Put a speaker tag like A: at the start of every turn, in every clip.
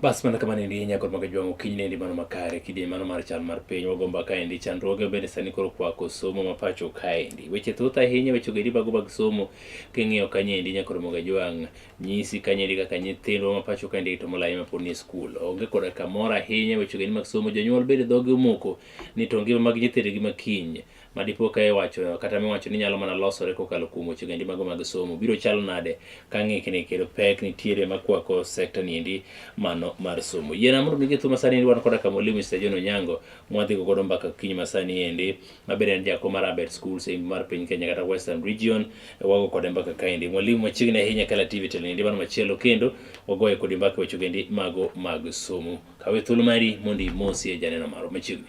A: Bas mana kama ndi nyakor maga jwango kinyne ndi mano makare kidi mano mar chal mar piny wagomba kae ndi chandruoge bende sani koro kwako somo mapacho kae ndi weche thoth ahinya weche gedi bag somo king'iyo kanye ndi nyakor maga jwang nyisi kanye ndi kaka nyithindo mapacho kae ndi to molai ma poni school onge koda kamora ahinya weche gedi mag somo jonyuol bende dhoge moko ni to ngima mag nyithindo gi makinye madipo kae wacho kata miwacho ni nyalo mana losore kokalo kuom weche gedi mag somo biro chalo nade ka ng'ikni kelo pek nitiere makwako sector ni ndi mano mar somo yena mondo mige thuma sani ndi wan koda ka mwalimu Mr. Onyango mwadhi godo mbaka kinyi masani endi mabere ndi jako mar Abet Schools mar piny Kenya kata Western Region wago koda mbaka kaendi mwalimu machiegni ahinya kala TV tele ndi mano machielo kendo wagoye kodi mbaka wecho gendi mago mag somo kawe thuolo mari mondi mosi e janeno maro machiegni.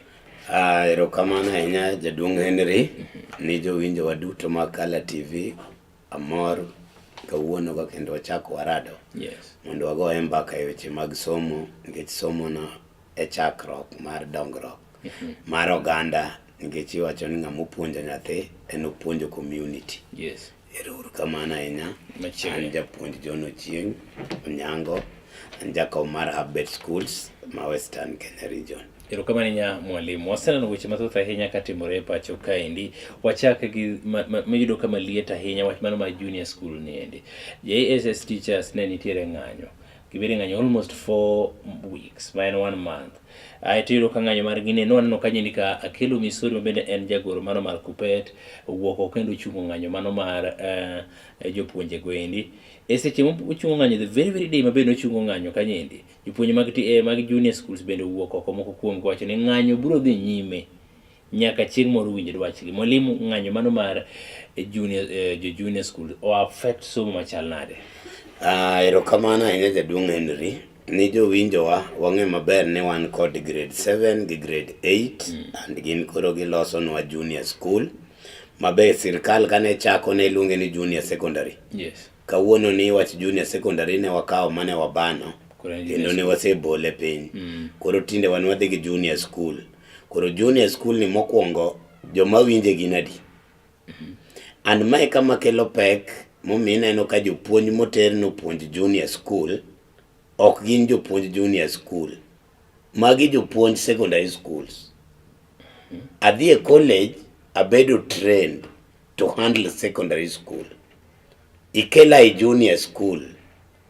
B: Erokamano ahinya jaduong' Henry ni jowinjo waduto mag Kala TV amor kawuono ga kendo wachako warado.
A: Yes.
B: Mondo wagoye mbaka e weche mag somo nikech somo no e chakruok mar dongruok mar oganda nikech iwacho ni ng'ama opuonjo nyathi en opuonjo community.
A: Yes.
B: Erokamano ahinya.
A: Machiegni.
B: An japuonj John Ochieng Onyango an jakom mar Abet Schools ma Western Kenya Region.
A: Erokamano nya mwalimu waseneno weche mathoth ahinya katimore pacho kaendi wachake gi miyudo kama liet ahinya wach mano ma junior school ni endi JSS teachers ne nitiere ng'anyo gibiri ng'anyo almost 4 weeks ma en 1 month tiyudo ka ng'anyo mar gine noneno ka nyindi ka Akelo Misori mabende en jagoro mano mar Kupet wuoko kendo chungo ng'anyo mano mar jopuonje gwendi seche mochungo ng'anyo the very day mabende ochungo ng'anyo ka nyindi jopuonje mag junior schools bende wuok oko moko kuom wacho ni ng'anyo biro dhi nyime nyaka chieng' moro winjo wachgi mwalimu ng'anyo mano mar junior school o affect somo machal nade.
B: Erokamano ahinya jaduong' Henry ni jowinjowa wang'e maber ni wan kod grade 7 gi grade 8 and gin koro gilosonwa junior school mabe sirkal kane chako ne iluonge ni junior secondary.
A: Yes.
B: Kawuono ni wach junior secondary ne wakawo mane wabano kendo ne wasebole piny. Koro tinde wan wadhi gi junior school. Koro junior school ni mokwongo joma winje gin adi. And mae kama kelo pek momina eno ka jopuonj moter no puonj junior school ok gin jopuonj junior school magi jopuonj secondary schools. Adhi e college abedo trained to handle secondary school. Ikela e junior school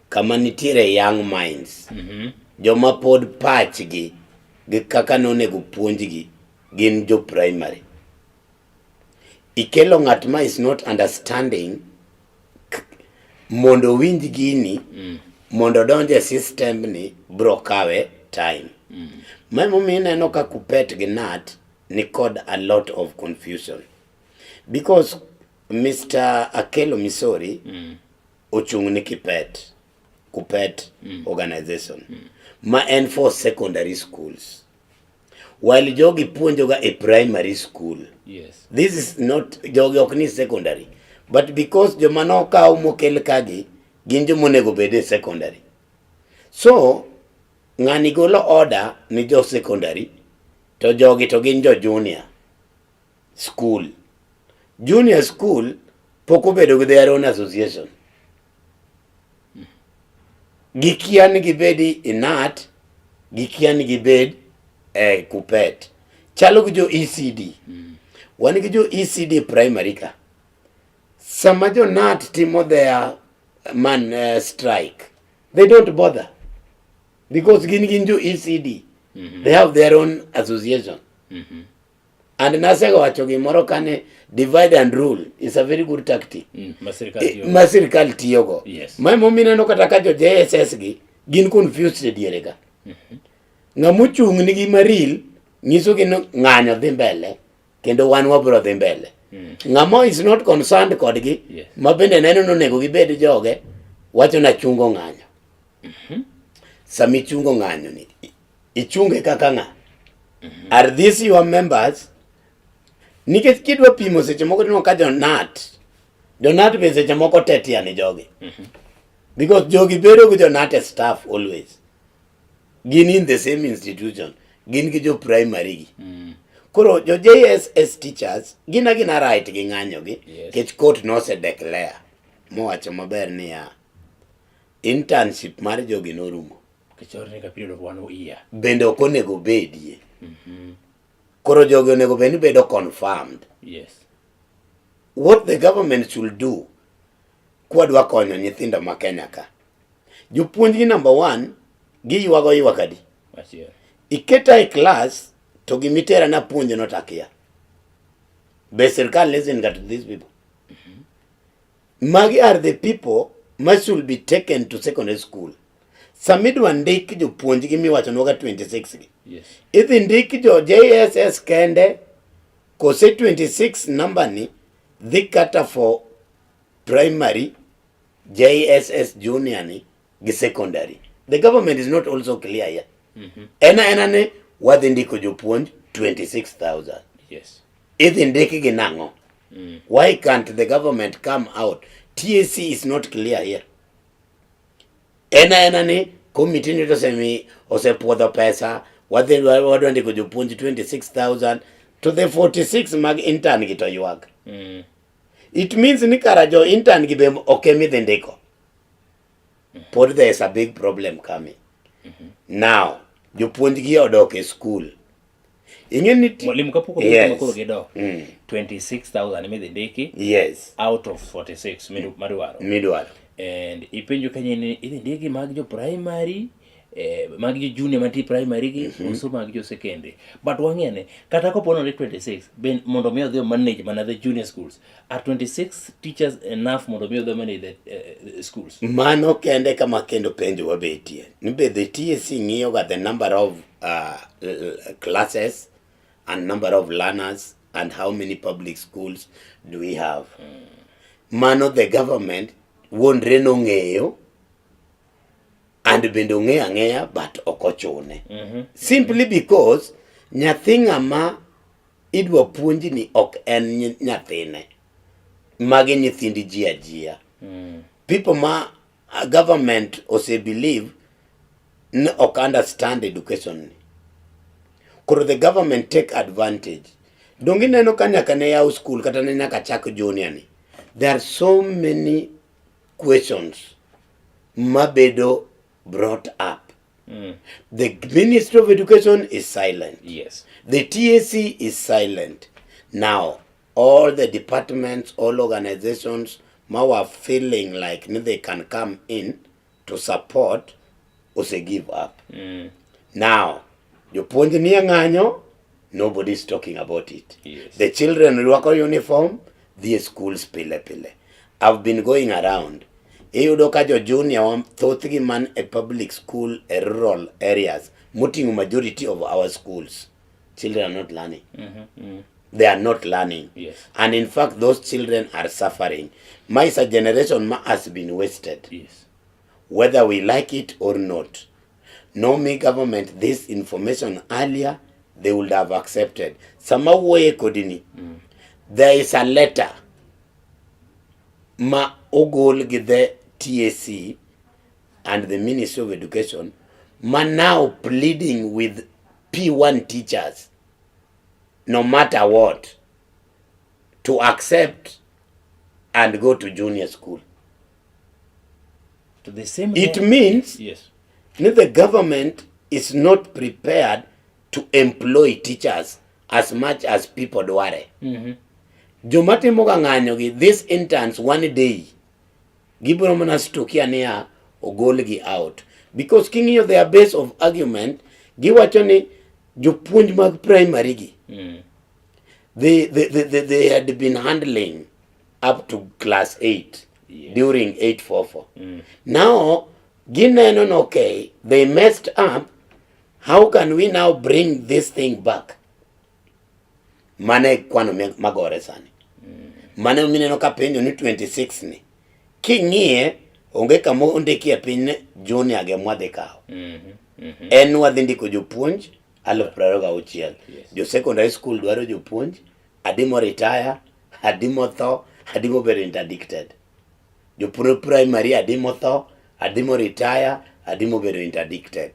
B: kama nitiere young minds joma pod pachgi gi kaka nonego puonjgi gin jo primary. Ikelo ng'at ma is not understanding mondo winj gini mondo donje system ni bro kawe time. Momiyo ineno ka Kupet gi Nat ni kod a lot of confusion because Mr. Akelo Misori ochung' ni Kupet organization ma en for secondary schools while jogi puonjoga e primary school.
A: Yes.
B: This is not jogi ok ni secondary but because joma nokaw mokel kagi gin jomonego bede secondary. So ng'ani golo order ni jo secondary to jogi to gin jo junior school. Junior school poko bedo with their own association. Gikia ni gibedi inat, gikia ni gibed Kupet. Chalo gijo ECD. Wani gijo ECD primary ka. Sama jo Nat timo their strike. They don't bother. Because gin jo ECD. They have their own association. And nasego wacho gimoro kane divide and rule is a very good tactic. Masirikal tiyogo.
A: Yes.
B: Mae momineno kata ka jo JSS gi gin confused diere ka. Ng'amochung' ni gi maril nyiso gi ng'anyo dhi mbele kendo wan wabro dhi mbele. Ng'amo is not concerned kodgi mabende neno nonego gibed joge wacho na chungo ng'anyo. Sami chungo ng'anyo ni ichunge kaka ng'a. Are these your members? Nikech kidwa pimo seche moko no ka Jonat be seche moko tetia ni jogi. Because jogi bedo gi Jonat staff always. Gin in the same institution. Gin gi jo primary gi. Koro jo JSS teachers gina right gi ng'anyo gi. Kech court no se declare. Mowacho maber ni ya internship mar jogi norumo.
A: Kichorne ka period of 1 year.
B: bende ok onego bedie. Koro jogi onego bed ni bedo confirmed.
A: Yes.
B: What the government should do kwadwa konyo nyithindo ma Kenya ka. Jopuonjgi number 1 giywago ywak adi.
A: Achiel.
B: Iketa e class to gimitera na puonj no takia. Be sirkal listen to these people. Magi are the people must should be taken to secondary school. Samidwa ndik jopuonjgi miwacho noga 26 gi.
A: Yes.
B: Idhi ndik jo JSS kende kose 26 number ni dhi kata for primary, JSS junior ni gi secondary. The government is not also clear here. Ena ne wadhi ndiko jopuonj 26,000.
A: Yes.
B: Idhi ndiki gi nango. Why can't the government come out? TSC is not clear here. Ena ni committee ni tosemi osepuodho pesa wadwa ndiko jopuonj 26,000 to the 46 mag intern gi to ywak. It means ni kara jo intern gi be okemi dhi ndiko. But there is a big problem coming. Now, jopuonj gi odok e school. Ingeni
A: Mwalimu kapoko
B: yes.
A: Makoro gido. 26,000 midhi ndiki.
B: Yes.
A: Out of 46 madwaro.
B: Midwaro.
A: And ipenjo kanye ni idhi ndiki mag jo primary, mag jo junior manti primary gi, uso mag jo secondary. But wang'ene kata kopono ni 26 ben mondo mi odhi manage mana the junior schools. Are 26 teachers enough mondo mi odhi manage the schools?
B: Mano kende kama kendo penjo wabetie. Nibe the TSC ng'iyo ga the number of classes and number of learners and how many public schools do we have. Mano the government won't no ng'eyo and bendo ng'eya but okochune. Simply because nyathi ng'ama idwa puonji ni ok en nyathine. Magi nyithindi ji ajia. People ma government ose believe no ok understand education. Koro the government take advantage. Dongi neno ka nyaka ne yaw school kata ne nyaka chak junior ni. There are so many questions mabedo brought up. The Ministry of Education is silent.
A: Yes.
B: The TSC is silent. Now, all the departments, all organizations, now are feeling like they can come in to support or say give up. Now, you point near ng'anyo, nobody's talking about it.
A: Yes.
B: The children rwako uniform, the schools pile. I've been going around. Iyudo ka jo junior thothgi man a public school a rural areas, mutingo majority of our schools. Children are not learning. They are not learning.
A: Yes.
B: And in fact, those children are suffering. My generation has been wasted.
A: Yes.
B: Whether we like it or not. No me government this information earlier, they would have accepted. Sama way kodini. There is a letter ma ogol gi the TSC and the Ministry of Education ma now pleading with P1 teachers no matter what to accept and go to junior school.
A: To the same
B: It means
A: yes.
B: the government is not prepared to employ teachers as much as people dware. Jomatimo ga ng'anyo gi these interns one day gibro mana stukia niya ogol gi out because king'iyo their base of argument giwacho ni jopuonj mag primary gi they had been handling up to class 8 during 844. Now gineno no okay they messed up. How can we now bring this thing back? Mane kwano magore sani. Mane mineno ka penjo ni 26 ni. King'iye onge kamo ondekie piny junior ge mwadhi kao. En wadhi ndiko jopuonj 26,000. Jo secondary school dwaro jopuonj, adimo retire, adimo tho, adimo bedo interdicted. Jo primary adimo tho, adimo retire, adimo bedo interdicted.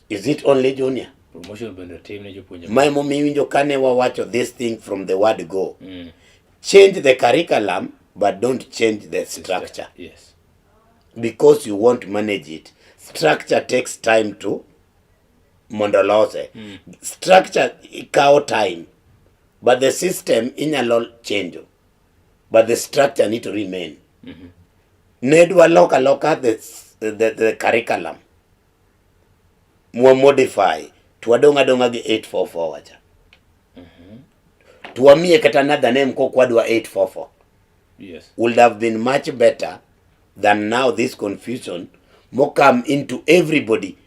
B: Is it only junior?
A: Promotion bendo team ne jopuonj.
B: My mommy winjo kane wawacho this thing from the word go. Change the curriculum but don't change the structure.
A: Yes.
B: Because you won't manage it. structure takes time to mondolose. Structure ikao time, but the system inyalo change, but the structure need to remain. Nedwa loka the curriculum modify twadonga gi 844 wacha. Tuamie kata another name ko kwadwa 844.
A: Yes.
B: Would have been much better than now this confusion mo come into everybody.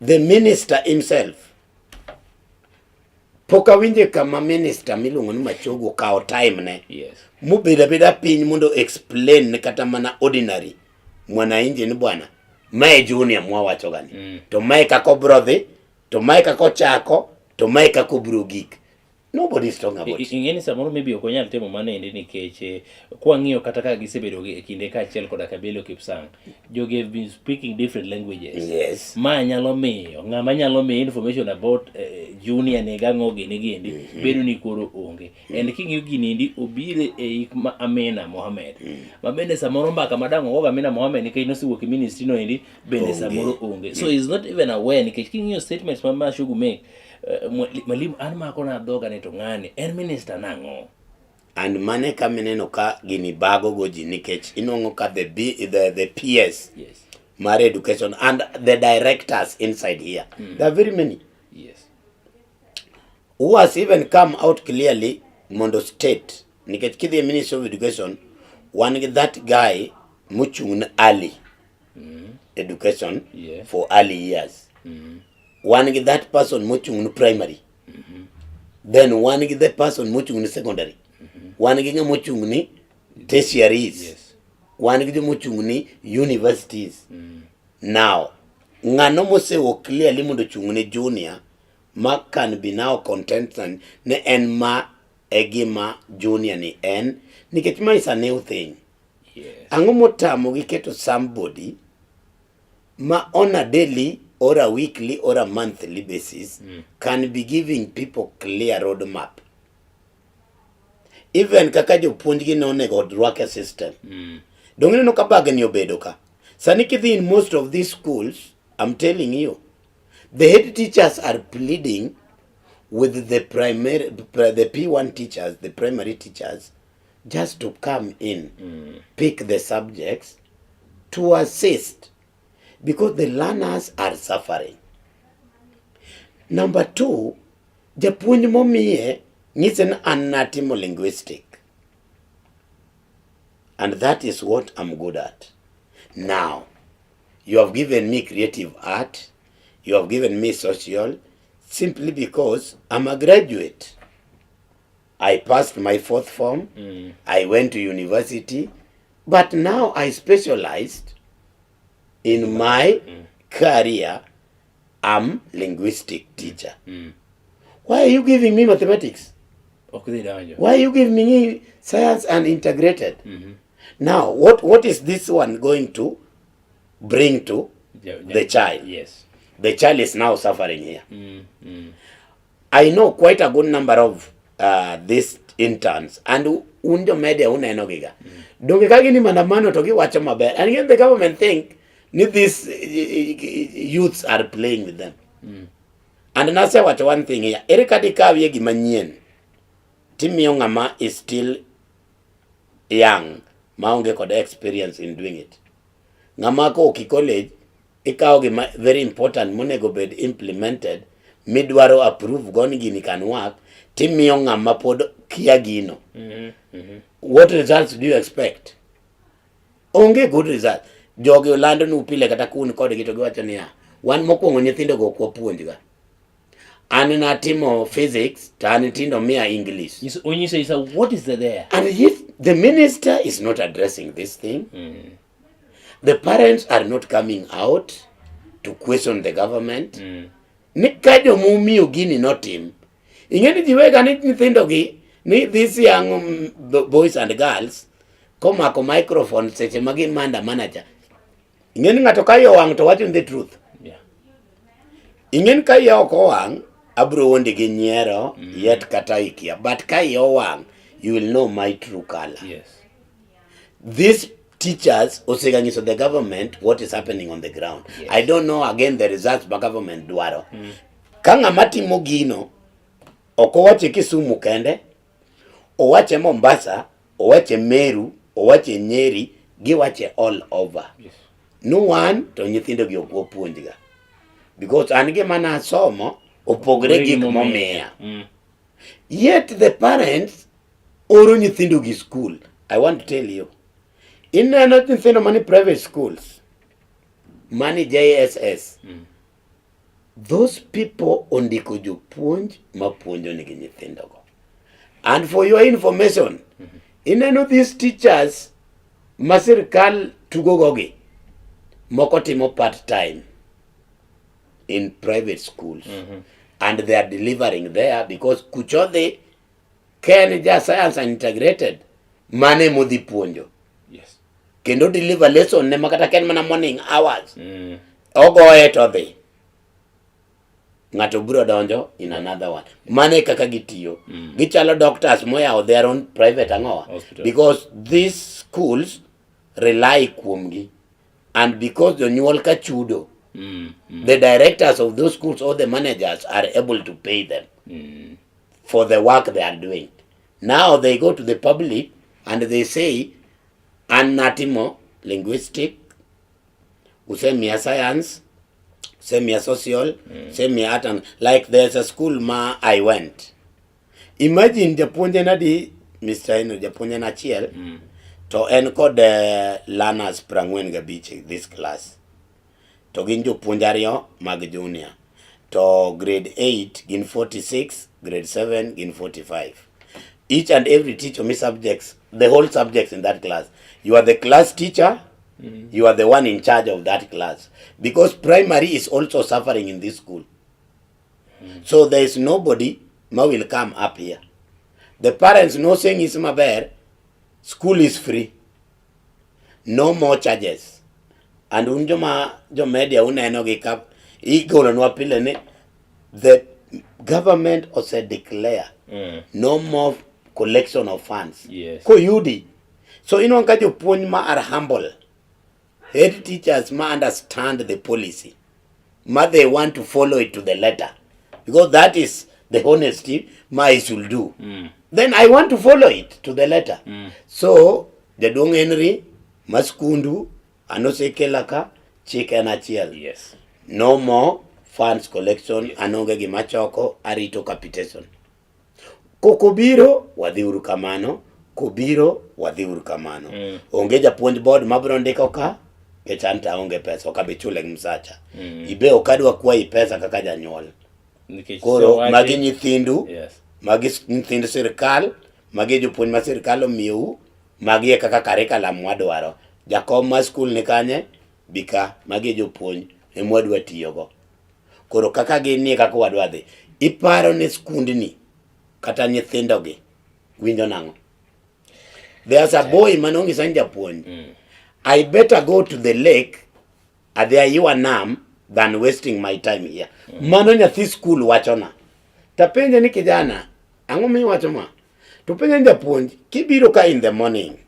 B: The minister himself poka winje kama minister milungo ni Machogu kao time ne.
A: Yes.
B: Mubida piny mondo explain ne kata mana ordinary mwananchi ni bwana mae junior mwawacho gani. To mae kako brother, to mae kako chako, to mae kako brugik. Nobody is talking about it.
A: Ingeni samoro maybe okonyal temo manende nikech kwang'iyo kata ka gisebedo e kinde ka achiel koda Kabelo Kipsang, jogi have been speaking different languages.
B: Yes.
A: Ma nyalo miyo ng'ama nyalo miyo information about junior ne gang'o gini bedo ni koro onge. And king'iyo gini obire e ik ma Amina Mohamed. Ma bende samoro mbaka madang oga Amina Mohamed nikech nosiwuok e ministry no endi bende samoro onge. So he's not even aware nikech king'iyo statements ma Machogu make Mwalimu anma kona dhoga ne to ng'ani en minister nang'o.
B: And mane kamineno ka gini bago goji nikech inongo ka the PS.
A: Yes.
B: Mare education and the directors inside here. There are very many.
A: Yes.
B: Who has even come out clearly mondo state nikech kidhi Ministry of Education one that guy muchung early education for early years. One get that person muchung primary. Then one get that person muchung secondary. One get muchung ni tertiaries.
A: Yes.
B: One get muchung ni universities. Now, ngano mose wo clearly mundo chung ni junior ma can be now contented ne en ma egima junior ni en nikech ma is a new thing.
A: Yes.
B: Ango motamo giketo somebody ma on a daily or a weekly or a monthly basis can be giving people clear roadmap. Even kaka jopuonj gi nonego rwake system. Dongine no kabage ni obedo ka. Sani kidhi in most of these schools, I'm telling you, the head teachers are pleading with the P1 teachers, the primary teachers, just to come in, pick the subjects to assist. Because the learners are suffering. Number 2, japuonj momiye ngisen anatimo linguistic. And that is what I'm good at. Now, you have given me creative art, you have given me social, simply because I'm a graduate. I passed my 4th form, I went to university, but now I specialized in my career. I'm linguistic teacher. Why are you giving me mathematics?
A: Okay,
B: why are you giving me science and integrated? Now, what is this one going to bring to the child?
A: Yes.
B: The child is now suffering here. I know quite a good number of these interns, and undo media una enogiga. Donge kagi ni mandamano togi wacha maber. And again the government think these youths are playing with them. And now say what one thing here. Erikati kawiye gimanyien. Timiyo ngama is still young. Maonge kod experience in doing it. Ngama ko ki college ikaw gima very important monego bed implemented. Midwaro approve goni gini can work. Timiyo ngama pod kia gino. What results do you expect? Onge good result. Jogi olando nupile kata kun kode gito giwacho niya. Wan mokwongo nyithindo go kwa puonjga. Ani natimo physics, tani tindo mia English.
A: When you say, so what is there?
B: And if the minister is not addressing this thing, the parents are not coming out to question the government. Nikajo mumio gini not him. Ingeni jiwega nyithindo gi, ni these young boys and girls, koma ko microphone seche magi manda manager. Ingeni ngato kayo wang to watching the truth.
A: Yeah.
B: Ingeni kayo ko wang, abro wonde gi nyiero, yet kata ikia. But kayo wang, you will know my true color.
A: Yes.
B: These teachers oseganyiso the government what is happening on the ground.
A: Yes.
B: I don't know again the results ba government dwaro. Ka ng'ama timo gino ok owache Kisumu kende, owache Mombasa, owache Meru, owache Nyeri, giwache all over.
A: Yes.
B: No one to nyithindo gi ok opuonjga. Because an gima nasomo opogre gik momiya. Yet the parents oro nyithindo gi school. I want to tell you. Ineno nyithindo mani private schools, mani JSS. Those people ondiko jopuonj mapuonjo nigi nyithindo go. And for your information, ineno these teachers ma sirkal tugo gogi moko timo part time in private schools. And they are delivering there because kuchodhi ken ja science and integrated mane modhi puonjo.
A: Yes.
B: Kendo deliver lesson ne makata ken mana morning hours. Ogoye to dhi. Ng'ato biro donjo in another one. Mane kaka gitiyo. Gichalo doctors moyawo their own private ang'owa.
A: Hospital.
B: Because these schools rely kuomgi. And because jonyuol ka chudo, the directors of those schools or the managers are able to pay them for the work they are doing. Now they go to the public and they say, anatimo linguistic, usemia science, semia social, semia art, and like there's a school ma I went. Imagine japuonje na di Mr. Eno japuonje na chiel, to en kod learners prangwen gabich this class. To gin jopuonje ariyo mag junior. To grade 8 gin 46, grade 7 gin 45. Each and every teacher me subjects, the whole subjects in that class. You are the class teacher, you are the one in charge of that class. Because primary is also suffering in this school. So there is nobody who will come up here. The parents know saying is maber, school is free. No more charges. And unjoma jo media uneno gi kap igolo nwa pile ni the government also declare no more collection of funds.
A: Yes.
B: Ko yudi. So ino ka jopuonj ma are humble. Head teachers ma understand the policy. Ma they want to follow it to the letter. Because that is the honesty ma I should do. Then I want to follow it to the letter. So Jadong Henry Maskundu anose kelaka chicken achiel.
A: Yes.
B: No more funds collection, anonge gi machoko arito capitation. Kokobiro wadhi uru kamano, kobiro wadhi uru kamano. Onge japuonj board mabro ndiko ka kechanta onge pesa okabe chule msacha. Ibe okadwa kwa pesa kaka janyuol. Koro magi nyithindu,
A: yes.
B: Magi nyithind sirkal, magi jopuonj ma sirkal omiu, magi kaka curriculum wadwaro. Jakom ma school ni kanye bika magi jopuonj emwadwa tiyogo. Koro kaka gini kaka wadwa dhi. Iparo ni skundni kata nyithindo gi winjo nango. There's a boy manongi sanja puonj. I better go to the lake at the Ayua Nam than wasting my time here. Mano nyathi school wachona. Tapenje ni kijana, ango mi wachoma. Tupenje japuonj, kibiro ka in the morning.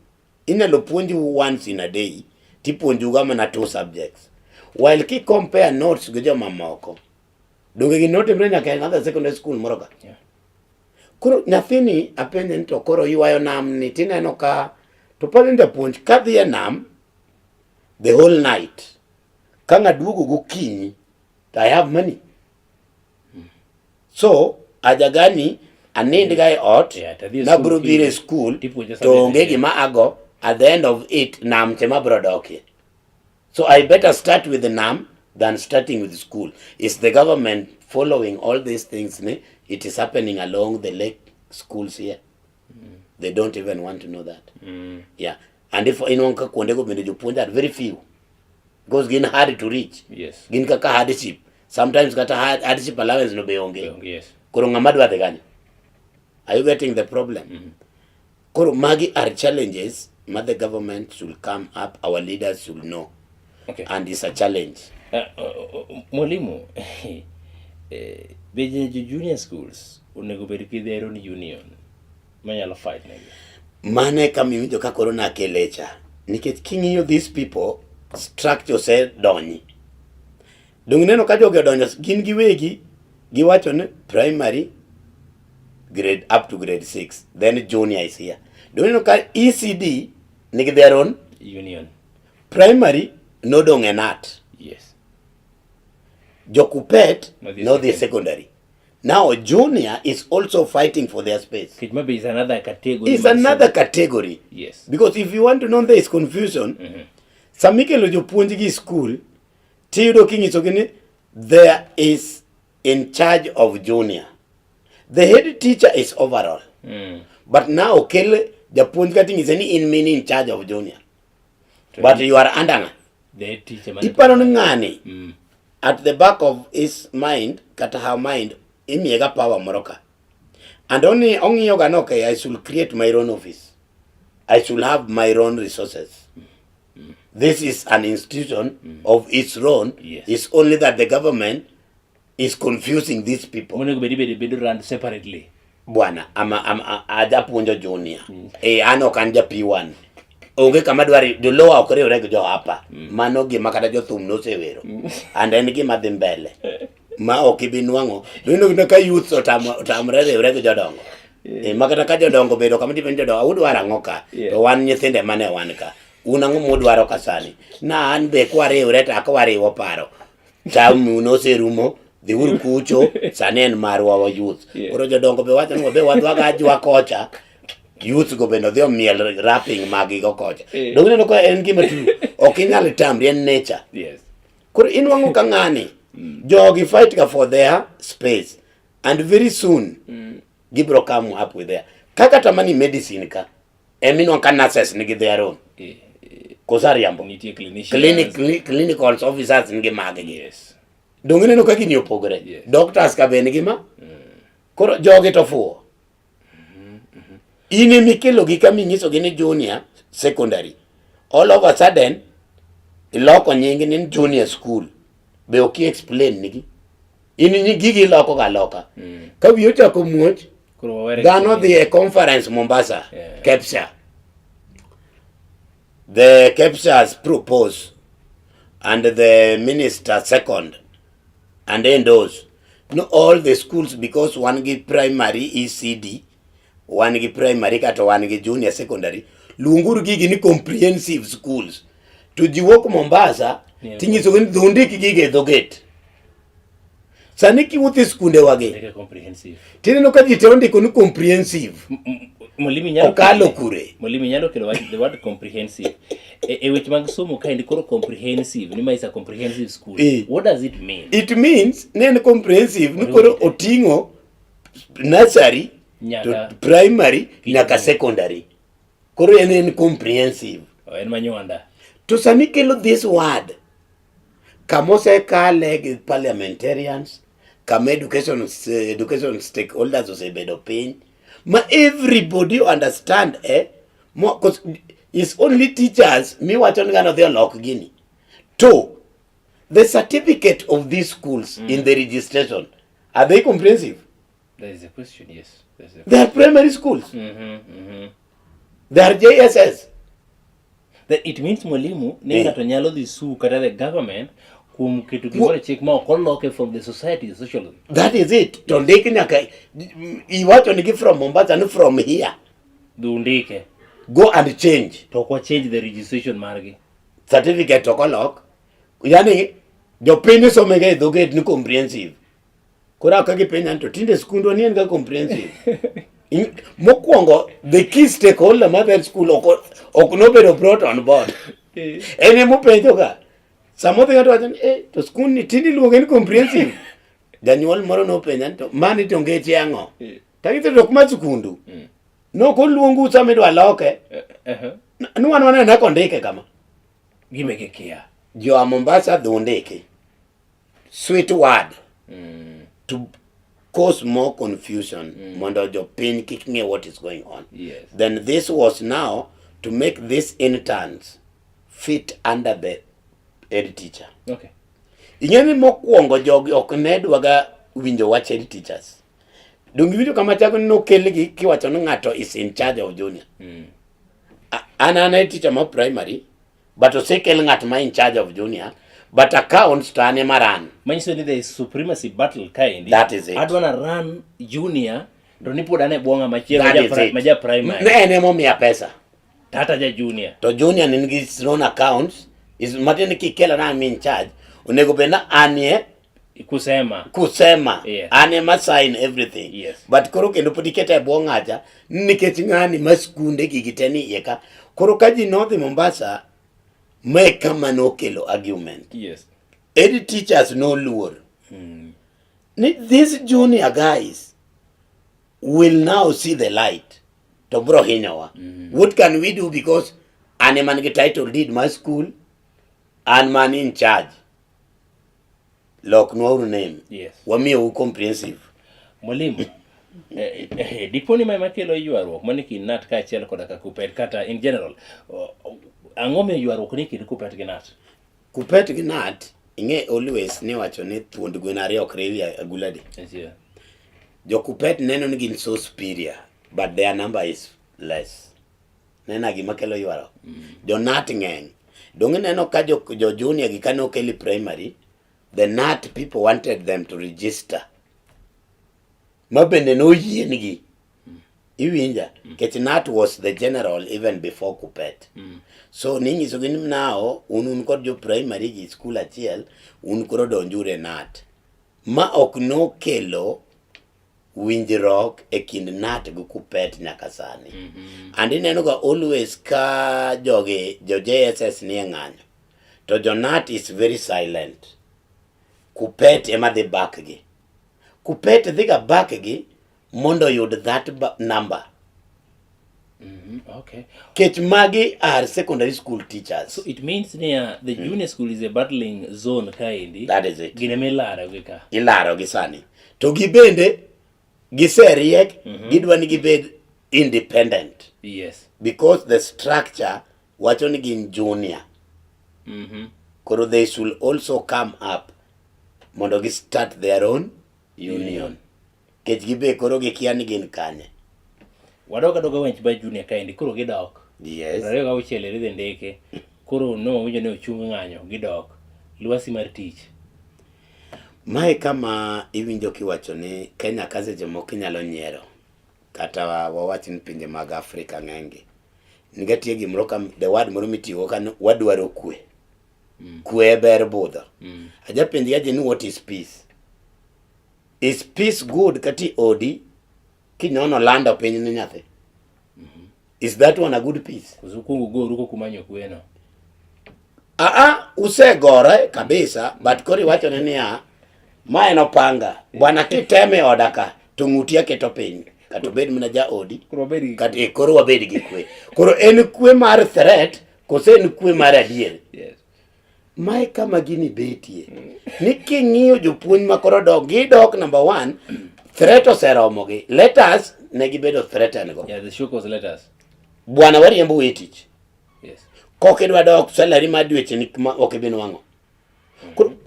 B: Inalo puonji once in a day. Tipuonju gama na 2 subjects. While ki compare notes gi joma moko. Donge gi note mrenya ka another secondary school moroka.
A: Yeah.
B: Koro nyathini apenje nito koro yuayo nam ni tineno ka to pale japuonj kadhi e nam the whole night. Kanga duogo gokinyi, I have money. So ajagani anind ga e ot na bro bire school to onge gima ago at the end of it nam tema bro dokie. So I better start with the NAM than starting with school. Is the government following all these things? Ne? It is happening along the lake schools here. They don't even want to know that. Yeah. And if anyone ka kwondego bende jopuonj are very few. Because gin hard to reach.
A: Yes.
B: Gin kaka hardship. Sometimes kata hardship allowance no be onge.
A: Yes.
B: Koro ngama dwa gani? Are you getting the problem? Koro magi are challenges. The government should come up. Our leaders should know.
A: Okay.
B: And it's a challenge.
A: Mwalimu, beje junior schools onego bed gi their own union manyalo fight negi.
B: Mane kamiwinjo ka korona kelecha. nikech king'iyo these people structure se donyi. Dong neno ka jogi odonjo gin giwegi giwacho ni primary grade up to grade 6, then junior is here. Dong neno ka ECD nigi their own
A: union.
B: Primary nodong' e NAT.
A: Yes.
B: Jokupet no the secondary. Now junior is also fighting for their space.
A: Maybe it's another category.
B: It's another category.
A: Yes.
B: Because if you want to know there is confusion, samikelo jopuonjgi school, tiyudo kinyiso gini there is in charge of junior. The head teacher is overall. But now kel japuonj kati ngise ni in mini in charge of junior. But you are under
A: the head teacher.
B: Iparo ni ngani at the back of his mind, kata her mind, imiega power moroka. And only yoga no, okay, I should create my own office. I should have my own resources. This is an institution of its own.
A: Yes.
B: It's only that the government is confusing these people.
A: Monego run separately.
B: Bwana, aja punjo junior. Ano kanja P1. Onge kama dwari jo lowa okore oreg jo hapa. Mano gima kata jo thum no sewero. And en gima dhi mbele. Ma okibinwango. Duno ka youth otamre oreg jo dongo. Makata ka jo dongo bedo kama dipen jo dongo udwara ngoka. To wan nyithinde mane wan ka. Unango mudwaro kasani. Na an be kware ureta akware woparo. Tamu no serumo. The uru kucho sanen marwa wa youth. Oro jo dongo be wacha no be wadwaga ajwa kocha. Youth go beno dhio miel rapping magi go kocha. Dongine no ko en gima tu okinyal tamri en nature.
A: Yes.
B: Koro inwango ka ngani jogi fight ka for their space and very soon gibro come up with their kaka tamani medicine ka emino ka nurses nigi their own. Kosariambo. Clinical officers nigi magi.
A: Yes.
B: Dongine no ka gini opogore.
A: Yes.
B: Doctors ka be nigi ma. Koro jogi to fuo. Ini mikelo gi kaminyiso gini junior secondary. All of a sudden iloko nyingi ni junior school. Be oki explain nigi. Ini gigi loko ga loka. Ka wiyo chako muoch. Gano the conference Mombasa. KEPSA. The KEPSA has proposed and the minister second and then those. No, all the schools because one give primary ECD, one give primary kata one give junior secondary. Lunguru gigi ni comprehensive schools. Tujiwoko Mombasa, tingiso gini dhundiki gigi dhoget. Saniki wuthi skunde wage.
A: Comprehensive.
B: Tine no kaji teondi kuni comprehensive.
A: Molimi nyalo
B: okalo kure.
A: Molimi nyalo kelo the word comprehensive. Which mag somo kind koro comprehensive. Nima is a comprehensive school. What does it mean?
B: It means nen comprehensive nikoro otingo nursery to primary nyaka secondary. Koro en comprehensive.
A: En manyuanda.
B: To sani kelo this word. Kamose ka leg parliamentarians, kam education stakeholders osebedo piny. Ma everybody understand because it's only teachers me wacho ngano the lock gini. To the certificate of these schools in the registration, are they comprehensive?
A: That is a question, yes.
B: They are primary schools. They are JSS.
A: That it means mwalimu nenga to nyalo the su kata the government kum kitu kibore check ma okoloke from the society, the social.
B: That is it. To ndeke nyaka iwacho nigi from Mombasa and from here.
A: Dundike.
B: Go and change.
A: To kwa change the registration margi.
B: Certificate to kolok. Yani jo piny somege dhoget ni comprehensive. Kora kagi piny to tinde skundo ni en ga comprehensive. Mokwongo the key stakeholder mother school ok no bedo brought on board. Ene mo penjo ka. Samothe gato wacho to school ni tindi luonge ni comprehensive. Janyuol moro no penjo to mani to ngeche ang'o. Tagite to kuma skundu. No ko luongu samidwa loke. Nuwan wana na kondike kama.
A: Gimeke kia.
B: Jo Mombasa dhundike. Sweet word. To cause more confusion. Mondo jo piny kik ng'e what is going on.
A: Yes.
B: Then this was now to make these interns fit under the head teacher.
A: Okay.
B: Ingeni mokwongo jogi ok ne dwaga winjo wach head teachers. Dongi winjo kama chako no kelgi kiwacho no ng'ato is in charge of junior. an teacher ma primary but osekel ng'at ma in charge of junior but accounts to ane maran.
A: Manyiso ni there is supremacy battle kaendi.
B: That is it.
A: Adwana run junior to ni pod ane bwonga machielo maja primary.
B: Ne ene momiya pesa.
A: Tata ja junior.
B: To junior nigi his own accounts is matini kikela na I'm in charge. Onego bena anie kusema
A: yes.
B: Ane ma sign everything.
A: Yes.
B: But koro kendo podi keta bwongacha nikech ng'ani maskunde gigiteni yeka. Koro kaji North Mombasa me kama no kelo argument.
A: Yes.
B: Ed teachers no luor. These junior guys will now see the light to bro hinyawa. What can we do because ane man get title did my school and man in charge. Lock no name.
A: Yes.
B: Wami u comprehensive.
A: Mwalimu. Diponi mai makelo yuarruok maniki nat ka achiel koda ka kupet kata in general. Ang'ome yuarruok ni kid kupet gi nat.
B: Kupet gi nat inge always ne wacho ni thuond gwen ariyo ok rewi aguladi.
A: Yes.
B: Jo kupet neno ni gin so superior but their number is less. Nena gima kelo yuarruok. Jo nat ng'eny. Donge neno ka jo junior gi kano keli primary, the nat people wanted them to register. Mabende no yiengi. Iwinja. Kech nat was the general even before Kupet. So ningi so gin now unun kod jo primary gi school achiel un koro donjure nat. Ma ok no kelo winjruok e kind nat gi Kupet nyaka sani. And ineno ga always ka jo JSS ni ng'anyo. To jo nat is very silent. Kupet ema dhi back gi. Kupet dhiga back gi mondo yud that number.
A: Okay.
B: Kech magi are secondary school teachers.
A: So it means near the junior school is a battling zone kaendi.
B: That is it.
A: Gine milaro gi ka.
B: Ilaro gi sani. To gibende giseriek gidwa ni gibed independent.
A: Yes.
B: Because the structure wacho ni gin junior. Koro they should also come up mondo gi start their own union. Kech gibe koro gikia ni gin kanye.
A: Wadoga wench ba junior kaendi koro gidok.
B: Yes.
A: Rayo ga uchele ridhe ndeke. Koro no winjo ne ochung ng'anyo gidok. Lwasi mar tich.
B: Mae kama iwinjo kiwacho ni Kenya kaze jomoko nyalo nyiero. Kata wawach ni pinje mag Afrika ng'enge. Nigatie gimoro kam the word moro mitiyo kan wadwaro kwe. Kwe ber budho. Aja penji aje ni what is peace? Is peace good kati odi kinyono lando piny ni nyathi? Is that one a good peace?
A: Kuzukungu goru ko kumanyo kweno.
B: Usegore kabisa but kori wacho ni ya mae no panga. Bwana kiteme odaka tung'utia keto piny. Kato bed mna ja odi. Kati koro wabedi gi kwe. Koro en kwe mar threat kose en kwe mar adier.
A: Yes.
B: Mae kama gini betie. Ni king'iyo jopuonj makoro gidok number 1 threat oseromo gi. Let us ne gibedo threaten go.
A: Yeah, the show was letters.
B: Bwana wariembo wetich.
A: Yes.
B: Koke dwa dok salary ma dweche ni ok bin wango.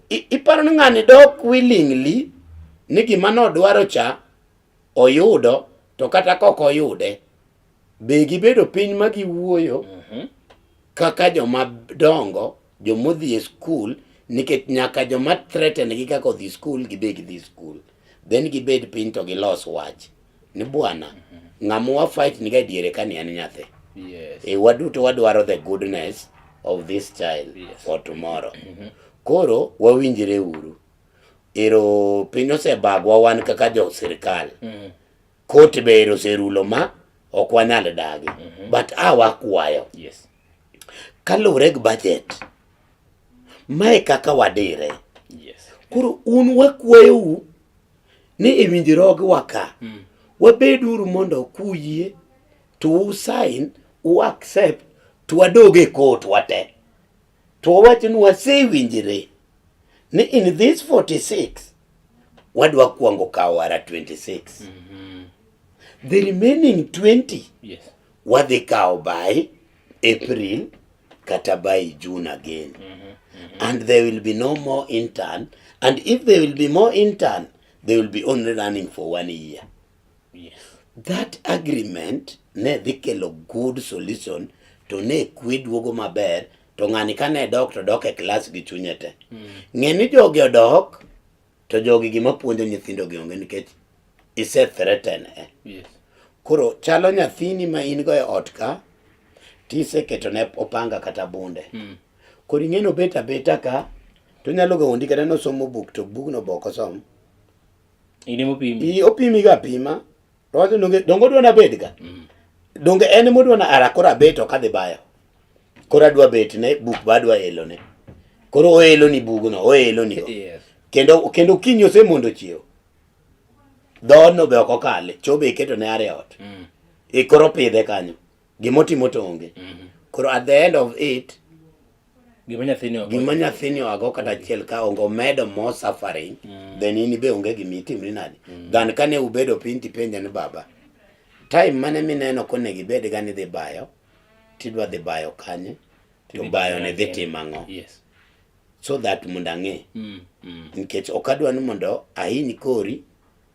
B: Iparo ni ng'ani dok willingly ni gima no dwaro cha oyudo to kata koko oyude. Be gibedo piny ma giwuoyo kaka joma dongo jomodhi e school nikech nyaka joma threaten gi kaka odhi school gibed dhi school. Then gibed piny to gilos wach. Ni bwana ng'amu fight ni ga diere kani an nyathi.
A: Yes.
B: Waduto wadwaro the goodness of this child for tomorrow. Koro wawinjire uru. Ero piny osebagwa wan kaka jo sirkal. Kot bero serulo ma ok wanyal dagi. But wakwayo.
A: Yes.
B: Kalure gi budget. Mae kaka wadire.
A: Yes.
B: Koro un wakwayo ni iwinjiro gi waka. Wabeduru mondo kuyie to sign u accept to wadoge court wate. To wachinu wasewinjire ni in this 46 wadwa kuango kawara 26. The remaining 20
A: Yes.
B: wadhi kao by April kata by June again. And there will be no more intern. And if there will be more intern, they will be only running for 1 year.
A: Yes.
B: That agreement ne dhi kelo good solution to to ne kwe duogo maber to ng'ani kane dok to dok e klas gi chunye te. Ng'eni jogi odok to jogi gima puonjo nyithindo gi onge nikech ise threaten
A: Yes.
B: Koro chalo nyathini ma in go e ot ka tiseketo ne opanga kata bunde. Koro ing'eno bet abeta ka to nyalo ga ondi kata nosomo buk to bugno boko som.
A: Ini mopimi.
B: Opimi ga pima. Rojo dongo dwana bed ga. Donge en modwana arakora beto kadhi bayo. Koro adwa bet ne buk badwa elo ne. Koro oelo ni bugno, oelo ni.
A: Yes.
B: Kendo kinyo se mondo chiew. Dhono be okokale, chobe iketo ne are ot. Koro pidhe kanyo. Gimotimo to onge. Koro at the end of it,
A: Gima
B: nyathini oago kata achiel ka ongo medo more suffering, then in be onge gimitimri nadi. Gan kane ubedo piny tipenja ni baba. Time mane mineno kone gibed gani dhi bayo, tidwa dhi bayo kanye, to bayo ne dhi timang'o.
A: Yes.
B: So that mondo ang'e. Nikech okadwa ni mondo ahiny kori,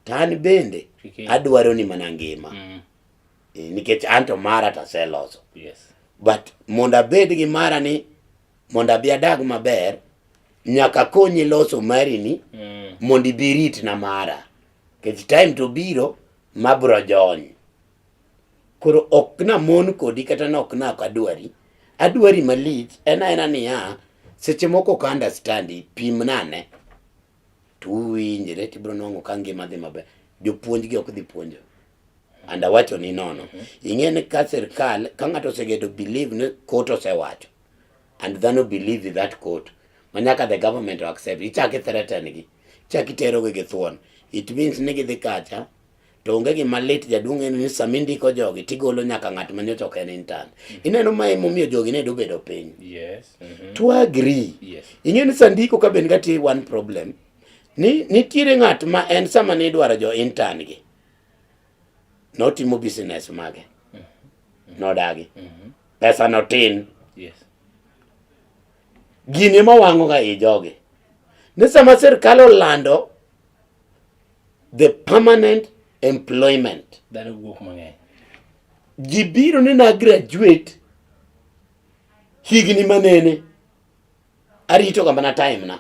B: tan bende adwaro ni mana ngima. Nikech anto mara taseloso.
A: Yes.
B: But mondo abed gi mara ni mondo abi adag maber, nyaka konyi loso mari ni mondo ibirit na mara. Nikech time to biro mabro jony. Koro ok na mon kodi kata na ok na adwari malich ena niya seche moko ka understand pim nane tu winjre tibro nongo ka ngima dhi maber. Jopuonj gi ok dhi puonjo. Anda wacho ni nono. Ing'eni ka sirkal ka ng'ato osegedo believe ni court osewacho and dhano believe in that court manyaka the government will accept. Ichaki threaten gi. Chaki tero gi thuon. It means ni gidhi kacha to onge gima lit jaduong' en ni samindiko jogi tigolo nyaka ng'at manyocha ok en intern. Ineno ma emomiyo jogi ne dobedo piny.
A: Yes.
B: To agree.
A: Yes.
B: Ing'eni sandiko ka ben gati one problem. Nitiere ng'at ma en sama ni dwaro jo intern gi. Notimo business mage. Nodagi. Pesa no tin.
A: Yes.
B: Gini mawang'o ga i jogi. Ni sama sirkal olando the permanent employment.
A: Dhano wuok mang'eny.
B: Ji biro ni na graduate higni manene. Arito kama na time na.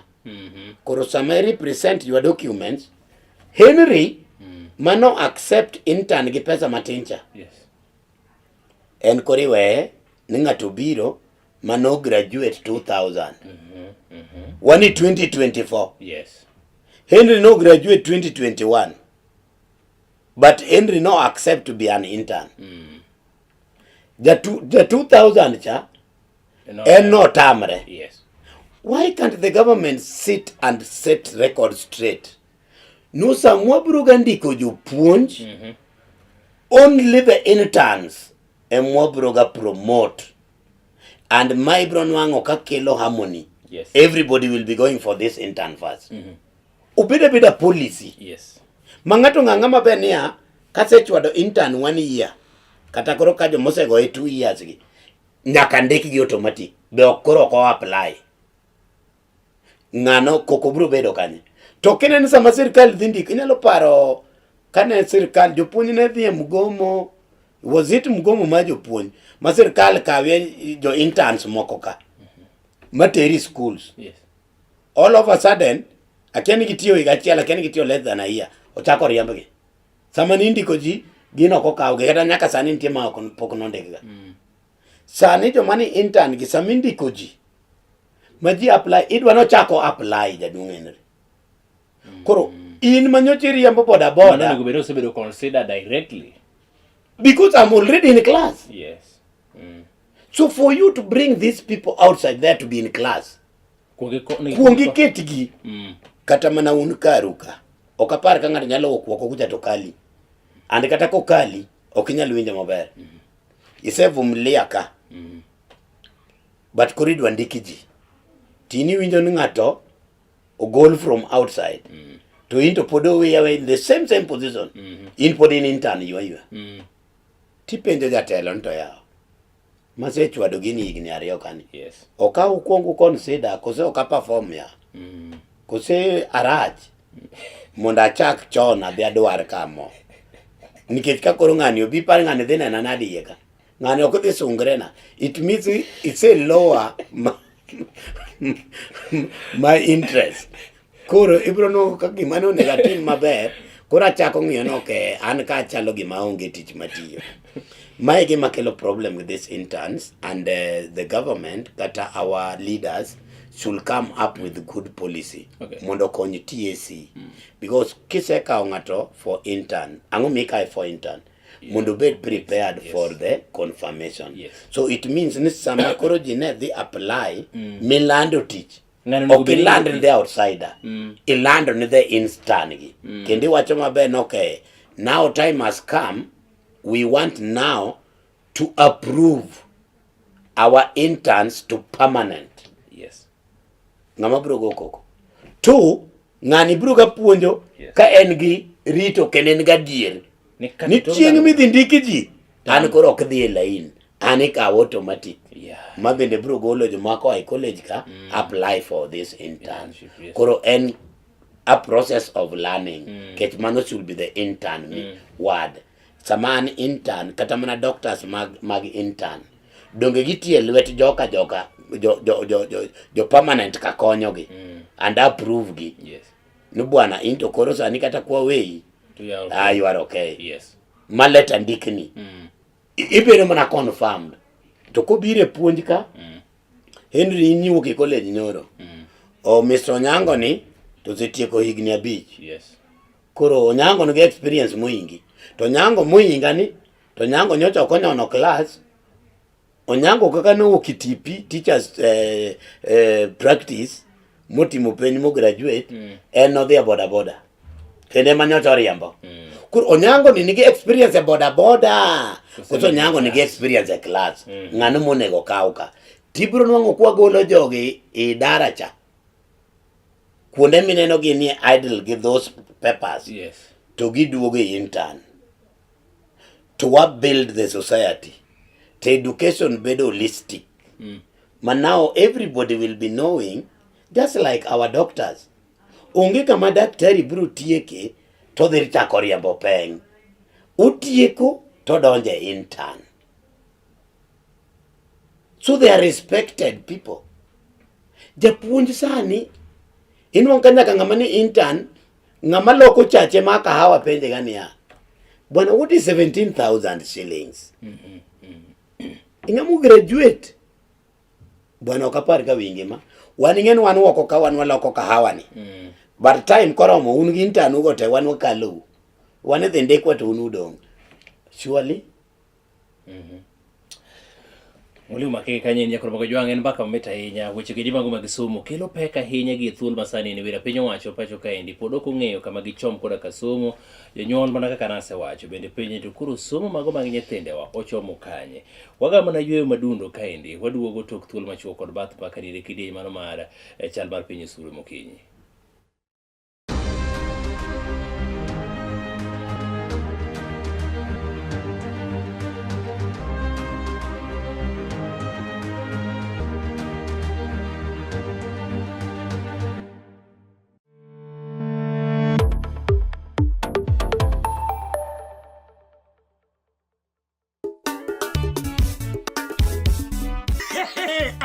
B: Koro sama represent your documents, Henry mano accept intern gi pesa matincha.
A: Yes.
B: En koriwe ni ng'ato biro mano graduate 2000. Wani 2024.
A: Yes.
B: Henry no graduate 2021. But Henry no accept to be an intern. The 2000 cha and no tamre.
A: Yes.
B: Why can't the government sit and set records straight? No samwa bruga ndiko jopuonj. Only the interns emwa bruga promote. And my bron wango ka kelo harmony.
A: Yes.
B: Everybody will be going for this intern first. Ubeda policy.
A: Yes.
B: Mangato ng'ama be niya kasechwado intern 1 year kata koro ka jomosego 2 years gi nyaka ndiki gi automatic be okoro ko apply ng'ano koko bro bedo kanye to kene ni sama sirkal dhi ndiko inyalo paro kane sirkal jopuonj ne dhi mgomo was it mgomo ma jopuonj ma sirkal kawe jo interns moko ka materi schools.
A: Yes.
B: All of a sudden akiani gitiyo igachiel akiani gitiyo less than a year ochako riembgi sama ni ndiko ji gino kokawge kata nyaka sani nitie ma pok nondikga. Sani joma ni intern gi sama indiko ji ma ji apply idwa nochako apply jaduong' Henry. Koro in manyocha riembo boda boda
A: osebedo consider directly
B: because I'm already in class.
A: Yes.
B: So for you to bring these people outside there to be in class kuongi ketgi kata mana un karuka okapar ka ng'ato nyalo wuok kucha to kali and kata kokali ok inyal winjo maber. Isevumilia ka but koridwa ndiki ji tini winjo ni ng'ato ogol from outside to into podo we in the same position in pod in intern ywa tipenjo jatelo nto yao masechwado gini higni 2 kani.
A: Yes.
B: Okaw kuongo consider kose oka perform ya kose arach mondo achak chon adhi adwar kamo nikech ka koro ng'ani obi par ng'ani dhi nena nadiye ka ng'ani ok dhi sungre na. It means it's a lower my interest. Koro ibro no ka gima no negative maber. Koro achako ng'iyo no ke an ka chalo gima onge tich matiyo. Mae gima kelo problem with these interns, and the government kata our leaders should come up with good policy. Mondo konyi TAC. Because kiseka ng'ato for intern, ango mika for intern. Mondo bed prepared for the confirmation. So it means ni sama koro jine they apply milando teach. Okay, land in the outsider. Land on the intern. Kendi wacho maber okay. Now time has come. We want now to approve our interns to permanent.
A: Yes.
B: Ngama bro go koko. Two, ngani bro ga puonjo ka en gi rito kenen ga dier. Ni chieng mi dhi ndiki ji. An koro ok dhi e line. An ka automatic. Ma bende bro golo joma ko ai college ka apply for this intern. Koro en a process of learning. Kech mano should be the intern word. Saman intern kata mana doctors mag intern. Donge gitie lwet joka jo permanent ka konyo gi and approve gi. No bwana into koro sani kata kwa wei. You are okay.
A: Yes.
B: Maleta ndikni. Ibero mana confirmed. To ko bire puonj ka Henry nyiwo ke college nyoro. O Mr. Onyango ni to setieko higni 5.
A: Yes.
B: Koro Onyango no get experience moingi. To Onyango moinga ni to Onyango nyocha okonyo no class. Onyango kaka no KTP teachers practice motimo penj mo graduate en no dhia boda. Kende manyocha riembo. Koro Onyango ni nigi experience e boda. Koso Onyango nigi experience e class. Ng'ano monego kauka. Tibro nwang'o kwa golo jogi e daracha. Kuonde mineno gi ni idle give those papers.
A: Yes.
B: To giduogo e intern. To build the society. The education bedo holistic. But now everybody will be knowing, just like our doctors. Onge kama daktari bro tieke to dhi chako riembo peng. Utieko to donje intern. So they are respected people. Japuonj sani inwang kanyaka ngama ni intern ngama loko chache ma kahawa penje gani ya. Bwana, what is 17,000 shillings? Ingamu graduate. Bwana okapar ka wingi ma. Waningen wan woko ka wan waloko kahawa ni. But time koromo ungi intern ugo te wan wakalu. Wane the ndekwa to unudong. Surely?
A: Mulima ke kanye nyakoro mago jwang en baka meta hinya weche gidi mago mag somo kelo peka hinya gi thul masani ni wira pinyo wacho pacho kaendi podo ko ng'eyo kama gichom koda ka somo jonyuol mana kaka nase wacho bende pinyo to kuro somo mago mag nyithindewa ochomo kanye waga mana yweyo madundo kaendi waduogo tok thul machuo kod bath paka dire kidie mano mar chal mar pinyo suru mokinyi.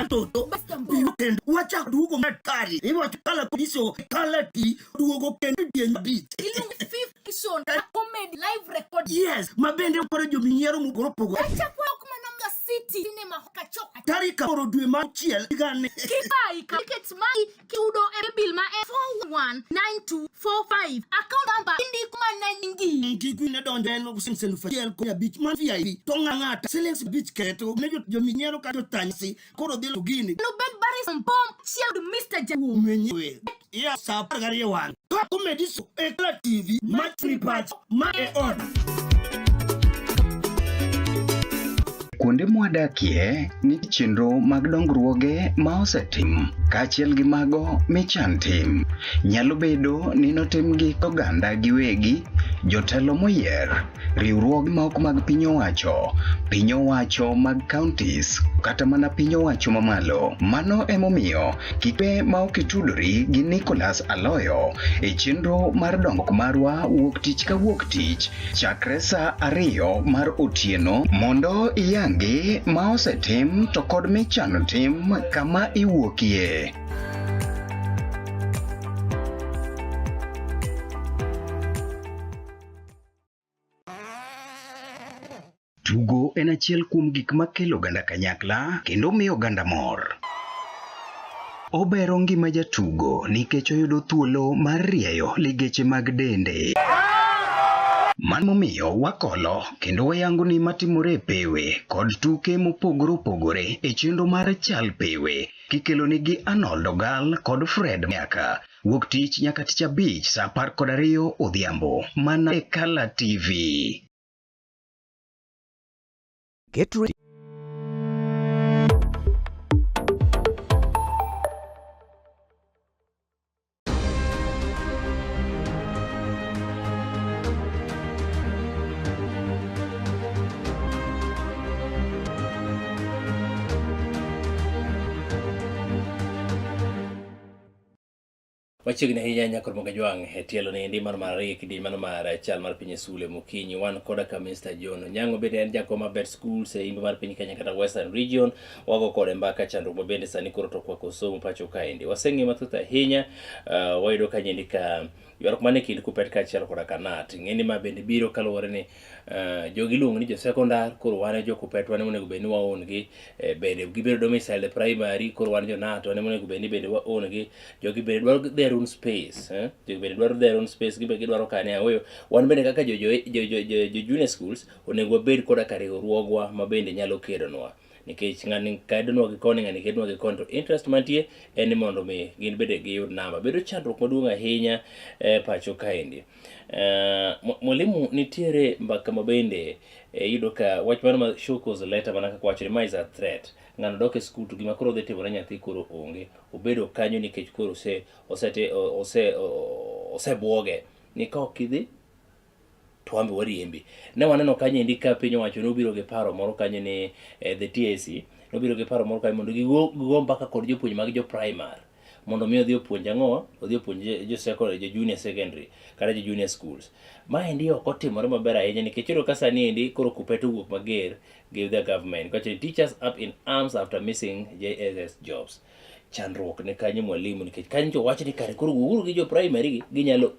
C: Toto weekend wacha duogo matari iwacho kala kudiso kala ti duogo kendo bien beat
D: ilung fifth edition comedy live record.
C: Yes, mabende kore jo minyero mugoro pogo
D: acha kwa kumananga city cinema hokachoka
C: tarika oro dwe ma chiel igane
D: kibai tickets mai kiudo e bill ma 419245 account number indi kuma naningi
C: ngigu ne donde no sinsen fael ko ya beach man VIP to ngata silence beach keto ne jo minyero ka to tansi koro dilo gini
D: no ben baris bom child Mr. Jawu
C: menyewe ya sapar gari wan to comedy so ekla TV matri patch ma e on
E: Kuonde mwadakie ni chenro mag dongruoge ma osetim kaachiel gi mago michan tim. Nyalo bedo ni notim gi oganda giwegi, jotelo moyier, riwruoge maok mag piny owacho mag counties, kata mana piny owacho mamalo. Mano emomiyo kipe ma ok itudori gi Nicholas Aloyo e chenro mar dongruok marwa wuok tich ka wuok tich chakre saa 2 mar otieno mondo iyangi ma osetim to kod michano tim kama iwuokie. Tugo en achiel kuom gik makelo oganda kanyakla kendo miyo oganda mor. Obero ngima jatugo nikech oyudo thuolo mar rieyo ligeche mag dende. Mano momiyo wakolo kendo wayango ni matimore e pewe kod tuke mopogore opogore e chenro mar chal pewe kikelo nigi Arnold Ogal kod Fred Nyaka. Wuok tich nyaka tich abich saa 12 odhiambo mana e Kala TV.
F: Get ready.
A: Machiegni ahinya nyakor moga jwang' e tielo ni endi mar ariyo kidi mano mar chal mar piny Sule Mokinyi wan koda ka Mr. John Onyango bende en jakom maber schools e imbe mar piny Kenya kata Western Region. Wago kode mbaka chandruok ma bende sani koro to kwako somo pacho kaendi. Waseng'e mathoth ahinya wayudo ka nyendi ka ywaruok mane kind Kupet kaachiel koda Kanat. Ng'eni ma bende biro kaluwore ni jogi luongo ni jo sekondar koro wane jo Kupet wane monego bed ni waon gi bende gibiro domicile primary koro wan jo Nat wane monego bed ni bende waon gi jogi bende dwaro their own space jogi bende dwaro their own space gibe gidwaro kane aweyo wan bende kaka jo junior schools onego wabed koda ka riwruogwa ma bende nyalo kedonwa nikech ng'ani kadonwa gi koni ng'ani kedonwa gi koni to interest mantie en ni mondo mi gin bende giyud namba bedo chandruok maduong' ahinya pacho kaendi. Mwalimu nitiere mbaka mabende yudo ka wach mano ma Showcase letter mana kaka wacho ni ma is a threat. Ng'ano dok e skul to gima koro dhi timore nyathi koro onge obedo kanyo nikech koro osebwoge ni ka ok idhi to ambe wariembi. Ne waneno kanyo endi ka piny owacho nobiro gi paro moro kanyo ni the TSC nobiro gi paro moro kanyo mondo gigo mbaka kod jopuonj mag jo primary mondo mi odhi opuonj ang'o odhi opuonj jo secondary jo junior secondary kata jo junior schools. Ma endi ok otimore maber ahinya nikech iyudo ka sani endi koro Kupet owuok mager give the government kwacho teachers up in arms after missing JSS jobs. Chandruok ne kanyo mwalimu nikech kanyo to wacho ni kare koro wuoro gi jo primary ginyalo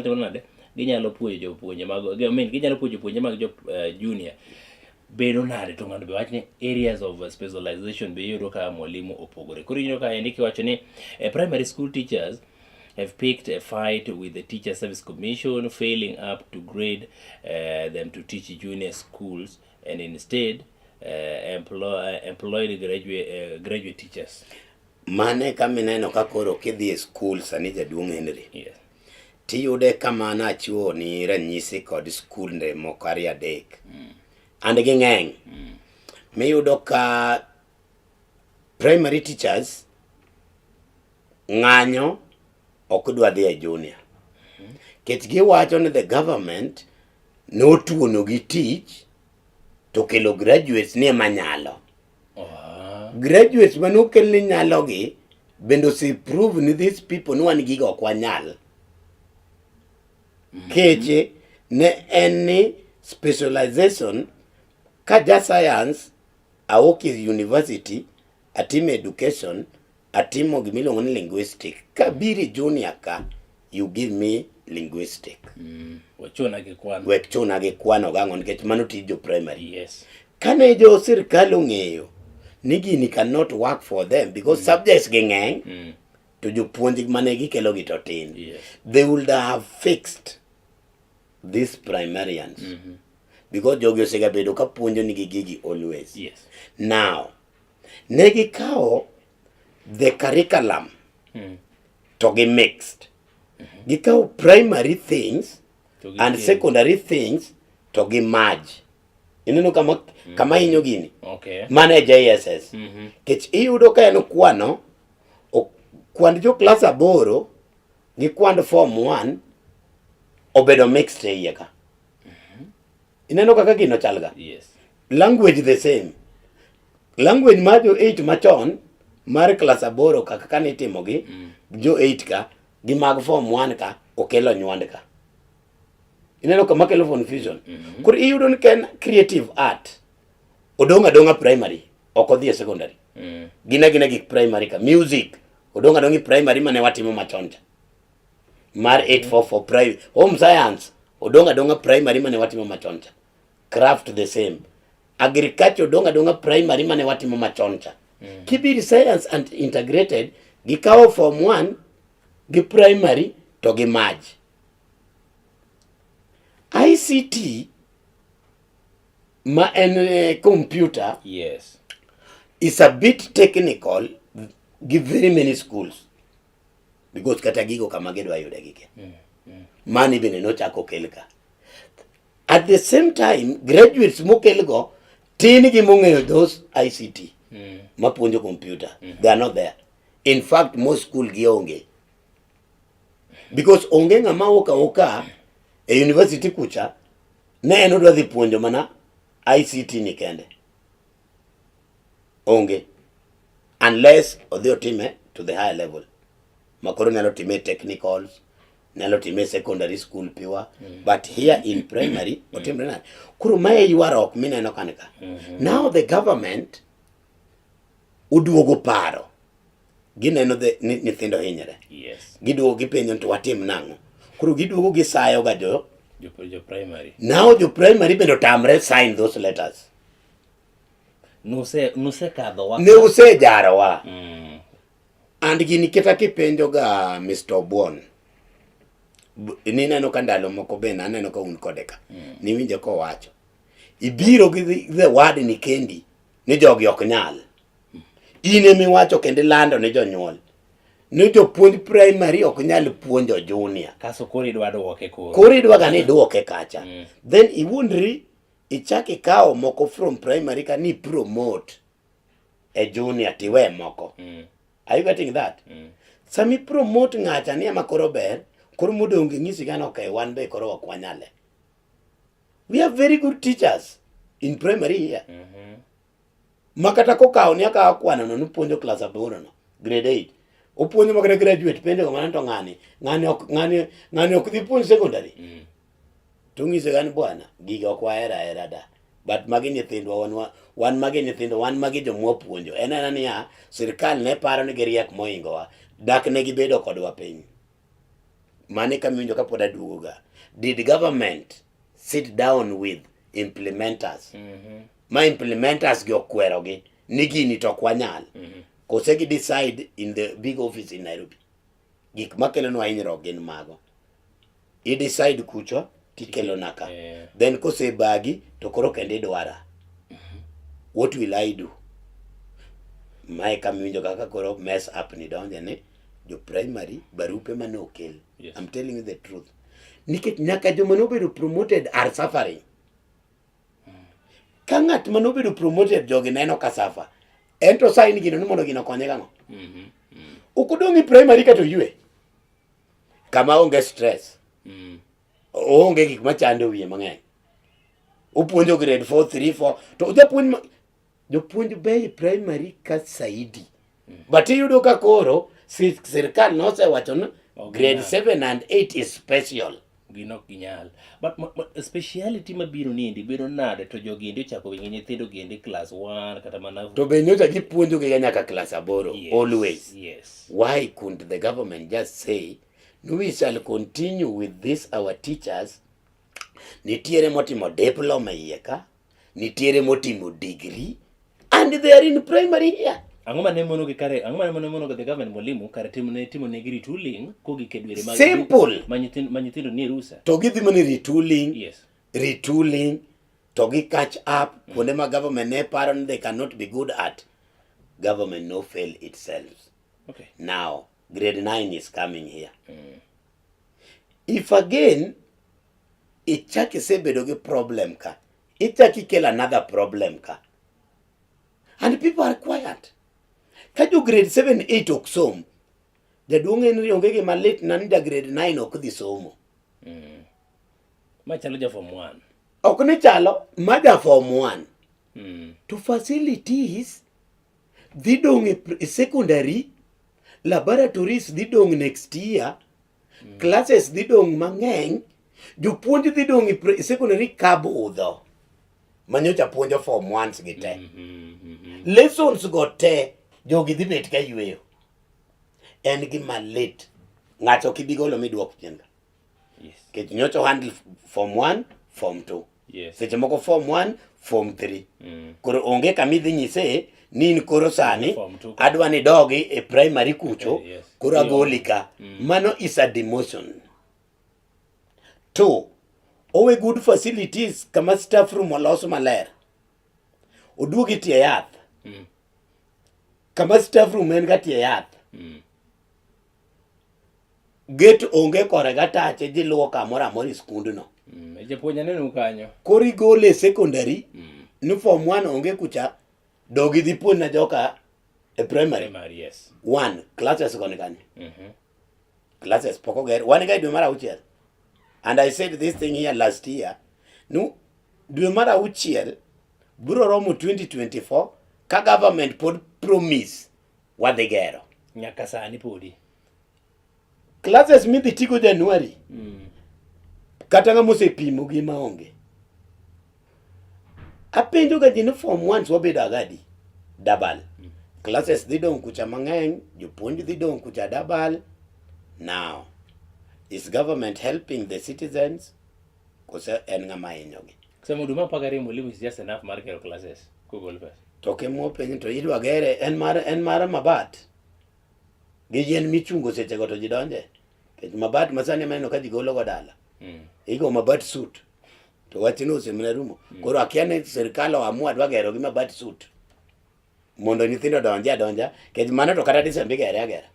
A: timo nade ginyalo puonjo jopuonje mag ginyalo puonjo jopuonje mag jo junior bedo nade to ng'ano be wach ni areas of specialization be yudo ka mwalimu opogore. Koro yudo ka endi kiwacho ni primary school teachers have picked a fight with the Teacher Service Commission, failing up to grade them to teach junior schools and instead employed graduate teachers.
B: Mane kamineno ka koro kidhi e school sani jaduong' Henry.
A: Yes.
B: Tiyude kama nachiwo ni ranyisi kod school nde moko 3 and gi ng'eny. Miyudo ka primary teachers ng'anyo ok dwa dhi e junior. Kech giwacho ni the government notuono gi tich to kelo graduates ni ema nyalo. Graduates manokel ni nyalo gi bendo si prove ni these people no wan gigo ok wanyal. Keche ne any specialization ka science awoki university atimo education atimo gimiluongo ni linguistic kabiri junior ka you give me linguistic
A: wachona gi kwano
B: gang'o nikech mano tij jo primary.
A: Yes.
B: Kane jo sirkal ong'eyo ni gini cannot work for them because subjects gi ng'eny to jopuonj mane gikelo gi to tin.
A: Yes.
B: They would have fixed these primarians because jogi osegabedo ka puonjo nigi gigi always.
A: Yes.
B: Now negi kao the curriculum to gi mixed gikao primary things and secondary things to gi merge. Ineno kama hinyo gini.
A: Okay.
B: Mane JSS. Kech iyudo ka en kwano kwand jo class 8 gi kwand form 1 obedo mixed e iye ka. Ineno kaka gino chalga.
A: Yes.
B: Language the same. Language ma jo 8 machon mar class 8 kaka kane itimogi jo 8 ka gi mag form 1 ka okelo nywand ka. Ineno ka makelo confusion. Koro iyudo ni ken creative art odonga primary ok odhi e secondary. Gina gik primary ka. Music odonga primary mane watimo machon cha. Mar 844 private. Home science odonga primary mane watimo machon cha. Craft the same. Agriculture odonga primary mane watimo machon cha. Kibiri science and integrated gikawo form 1 gi primary to gi merge. ICT ma en computer,
A: Yes.
B: is a bit technical gi very many schools because kata gigo kama gidwa yude gike. Mani bende nochako kelka. At the same time, graduates mokelgo tin gi mong'eyo those ICT mapuonjo computer. They are not there. In fact, most school gi onge. Because onge ng'ama oka e university kucha ne en odwa dhi puonjo mana ICT ni kende. Onge. Unless odhi otime to the higher level. Makoro nyalo time technicals, nyalo time secondary school pure. But here in primary, otimre na. Kuro mae yuarok mineno kanika. Now the government uduogo paro. Gineno the nyithindo hinyre.
A: Yes.
B: Giduogo gipenjo to watim nang'o. Kuro giduogo gisayo ga jo
A: primary.
B: Now the primary bendo tamre sign those letters.
A: Nuse kadho wa.
B: Ne use jaro wa. And gini kita kipenjo ga Mr. Obwon. Nineno ka ndalo moko be naneno ka un kodeka. Niwinjo ko wacho. Ibiro gi the word ni kendi ni jogi ok nyal. Ine mi wacho kende lando ne jonyuol. Ni jopuonj primary ok nyal puonjo junior.
A: Kaso koro idwa duoke koro.
B: Koro idwa ga ni duoke kacha. Then iwundri ichak ikawo moko from primary ka ni promote a junior tiwe moko. Are you getting that? Sami promote ng'acha ni ama koro ber, koro mudonge ng'isi gano okay, wan be koro ok wanyale. We have very good teachers in primary here. Makata kokawo ni akawo kwana no nupuonjo class 8 no, grade 8. Opuonjo makata graduate penjo kamana to ng'ani ok dhi puonj secondary. Tung'ise gani bwana, giga ok wahera da. But magi nyithindwa wan magi nyithindo, wan magi jomwa puonjo. En niya, sirkal ne paro ni giriek moingowa. Dak ne gibedo kodwa piny. Mane kamiwinjo kapod aduogoga. Did government sit down with implementers? Ma implementers gi okwerogi ni gini to kwanyal. Kose gi decide in the big office in Nairobi. Gik makelonwa hinyruok gin mago. I decide kucho tikelo naka. Then kose bagi to koro kende dwara. What will I do? Mae kamiwinjo kaka koro mess up ni donje ne jo primary barupe mane okel.
A: Yes.
B: I'm telling you the truth. Nikech nyaka jo manobedo promoted are suffering. Ka ng'at manobedo promoted jogi neno ka suffer. Ento sign gino ni mondo gino konye gang'o. Ukudongi primary ka to yue. Kama onge stress. Onge gik machando wiye mang'eny. Upuonjo grade 4, 3, 4. To jopuonj be primary ka saidi. But iyudo ka koro sirkal nosewacho no grade 7 and 8 is special.
A: Gino ginyal. But speciality mabiro nindi biro nade to jogi ndi ochako wingi nyithindo gendi class 1 kata mana.
B: To be nyocha gipuonjo gi nyaka class 8.
A: Yes.
B: Always.
A: Yes.
B: Why couldn't the government just say, no, we shall continue with this our teachers? Nitiere motimo diploma yeka, nitiere motimo degree, and they are in primary here.
A: Ang'o mane mono gi the government molimu kare timo ne gi retooling kogi kedwere mag
B: simple
A: manyithindo ni rusa.
B: To gi dhimoni retooling.
A: Yes.
B: Retooling to gi catch up kuonde ma government ne paro ni they cannot be good at. Government no fail itself.
A: Okay.
B: Now grade 9 is coming here. If again ichaki sebedo gi problem ka, ichaki kel another problem ka, and people are quiet. Ka jo grade 7 8 ok som, jaduong' en onge gi malit na ni da grade 9 ok dhi somo.
A: Machalo ja form 1.
B: Ok ni chalo maja form 1. To facilities dhi dong e secondary, laboratories dhi dong next year, classes dhi dong mang'eny, jopuonj dhi dong e secondary kabudho. Manyocha puonjo form 1s gi te. Lessons go te jogi dhi bet ka yweyo. En gima lit. Ng'ato kibigolo miduok chien.
A: Yes.
B: Kech nyocha handle form 1, form 2.
A: Yes.
B: Seche moko form 1, form 3. Koro onge kamidhi nyise ni in koro sani
A: Form 2.
B: adwa ni dogi e primary kucho,
A: Yes.
B: koro agoli ka. Mano is a demotion. 2. Owe good facilities kama staff room olos maler. Oduogi tie yath. Kama staff room en ga tie yath. Get onge kore gatache ji luwo kamoro amora e skundno.
A: Japuonj aneno kanyo.
B: Koro igole e secondary, ni form 1 onge kucha, dogi dhi puonj na joka e primary.
A: Primary, yes.
B: 1, classes koni kanyo. Classes poko ger. Wan ga dwe mar 6. And I said this thing here last year. No, dwe mar 6 biro romo 2024 ka government pod promise wadhi gero.
A: Nyaka sani podi.
B: Classes midhi tigo January. Kata ng'ama osepimo gi maonge. Apenjo ga jini form 1 wabedo agadi. Dabal. Classes dhi dong kucha mang'eny, jopuonj dhi dong kucha dabal. Now, is government helping the citizens? Kose en ng'ama hinyogi.
A: Samo duma pagari mwalimu is just enough mar gero classes. Kugol pesa.
B: Toke mo penjo to idwa gere en mar mabat. Gi yien michungo seche go to ji donje. Kech mabat masani maneno ka ji golo go dala. Igo mabat suit. To wachino osemna rumo. Koro akia ni serikal oamua dwa gero gi mabat suit. Mondo nyithindo donja. Kech mano to kata Desemba gere agera.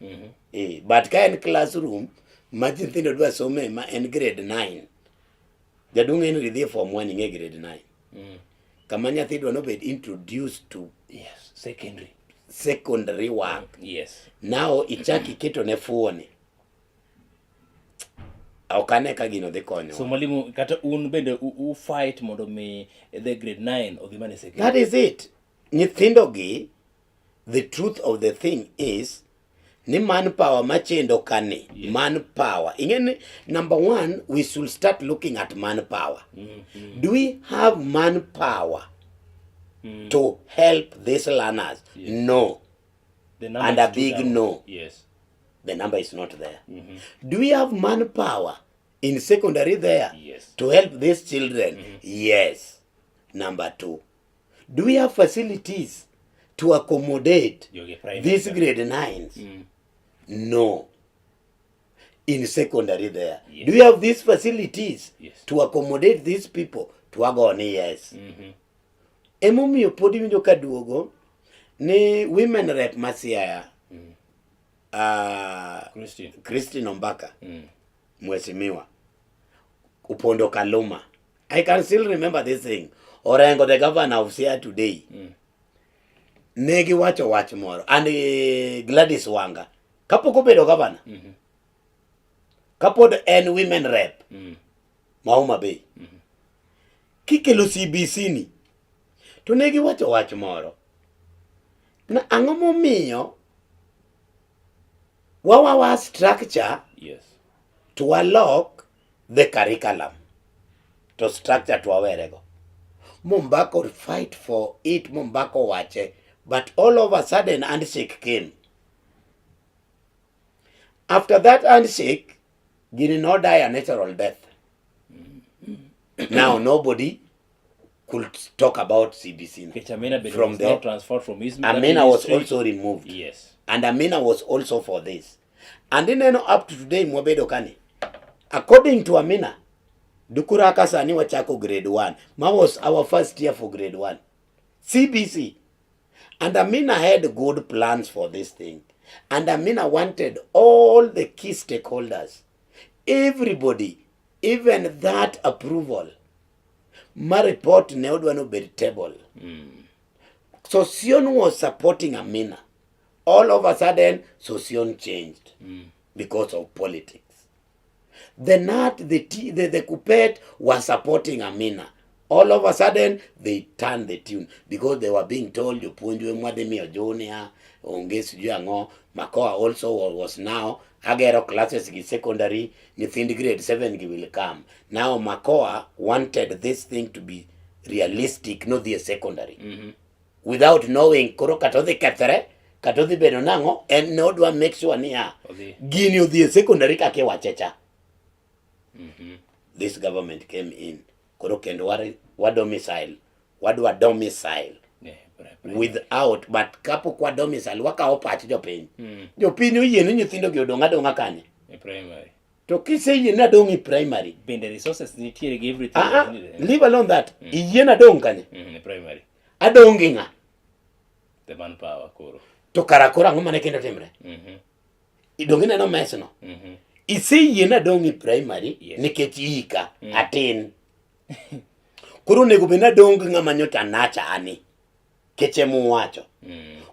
B: But ka en classroom ma nyithindo dwa some ma en grade 9. Jadung en ridhi form 1 ing'e grade 9. Kama nyathi dwa no bed introduced to secondary work.
A: Yes.
B: Now ichaki keto ne fuoni. Okane ka gino dhi konyo.
A: So mwalimu kata un bende u fight mondo mi the grade 9 odhi mane secondary.
B: That is it. Nyithindo gi, the truth of the thing is ni manpower machendo kani. Yes. Manpower. Ingene, number 1, we should start looking at manpower. Do we have manpower to help these learners? Yes. No. And a big down. No.
A: Yes.
B: The number is not there. Do we have manpower in secondary there?
A: Yes.
B: To help these children? Yes. Number 2. Do we have facilities to accommodate these grade 9s? No. In secondary there. Yes. Do we have these facilities? Yes. To accommodate these people? To agoni, yes. Emomiyo podi winjo kaduogo ni women rep Masiaya. Christine Ombaka. Mwesimiwa. Upondo Kaluma. I can still remember this thing. Orengo, the governor of Siaya today. Negi wacho wach moro. And Gladys Wanga. Kapok obedo governor. Kapod en women rep. Mauma Bay. Kikelo CBC ni. To negi wacho wach moro. Na ang'o momiyo wawa structure.
A: Yes.
B: To unlock the curriculum. To structure to awerego. Mombako fight for it, Mombako wache. But all of a sudden, handshake came. After that handshake, did not die a natural death. Now nobody could talk about CBC.
A: Amina
B: from there.
A: Transferred from his
B: Amina was also removed.
A: Yes.
B: And Amina was also for this. And then up to today, Mwabedo Kani. According to Amina, Dukura Kasani wachako grade 1. Ma was our first year for grade 1. CBC. And Amina had good plans for this thing. And Amina wanted all the key stakeholders, everybody, even that approval. My report neodwano bed table. So Sion was supporting Amina. All of a sudden, so Sion changed because of politics. The Nat, the Kupet were supporting Amina. All of a sudden, they turned the tune because they were being told, you punju mwademi ojonia, onges juango. Makoa also was now, agero classes in secondary, nyithind grade 7 will come. Now Makoa wanted this thing to be realistic, not the secondary. Without knowing, koro katodhi kethre, katodhi bedo nango, and nodwa make sure niya, gini the secondary kake wachecha. This government came in. Koro kendo wa domicile. Wadwa domicile. Without, but kapo kwa domicile, waka opach jopiny. Jopiny uyieni nyithindo gi odong' adong'a kanye.
A: Primary.
B: To kise yieni adong' primary.
A: Bende resources nitiere gi everything.
B: Leave alone that. Iyieni adong' kanye.
A: Primary.
B: Adong' gi ng'a.
A: The manpower koro.
B: To kara koro ang'o mane kendo timre. Idong' ineno mesno. Iseyieni adong' primary nikech ika atin. Koro nego bed nadong' gi ng'ama nyocha nacha ani. Keche muwacho.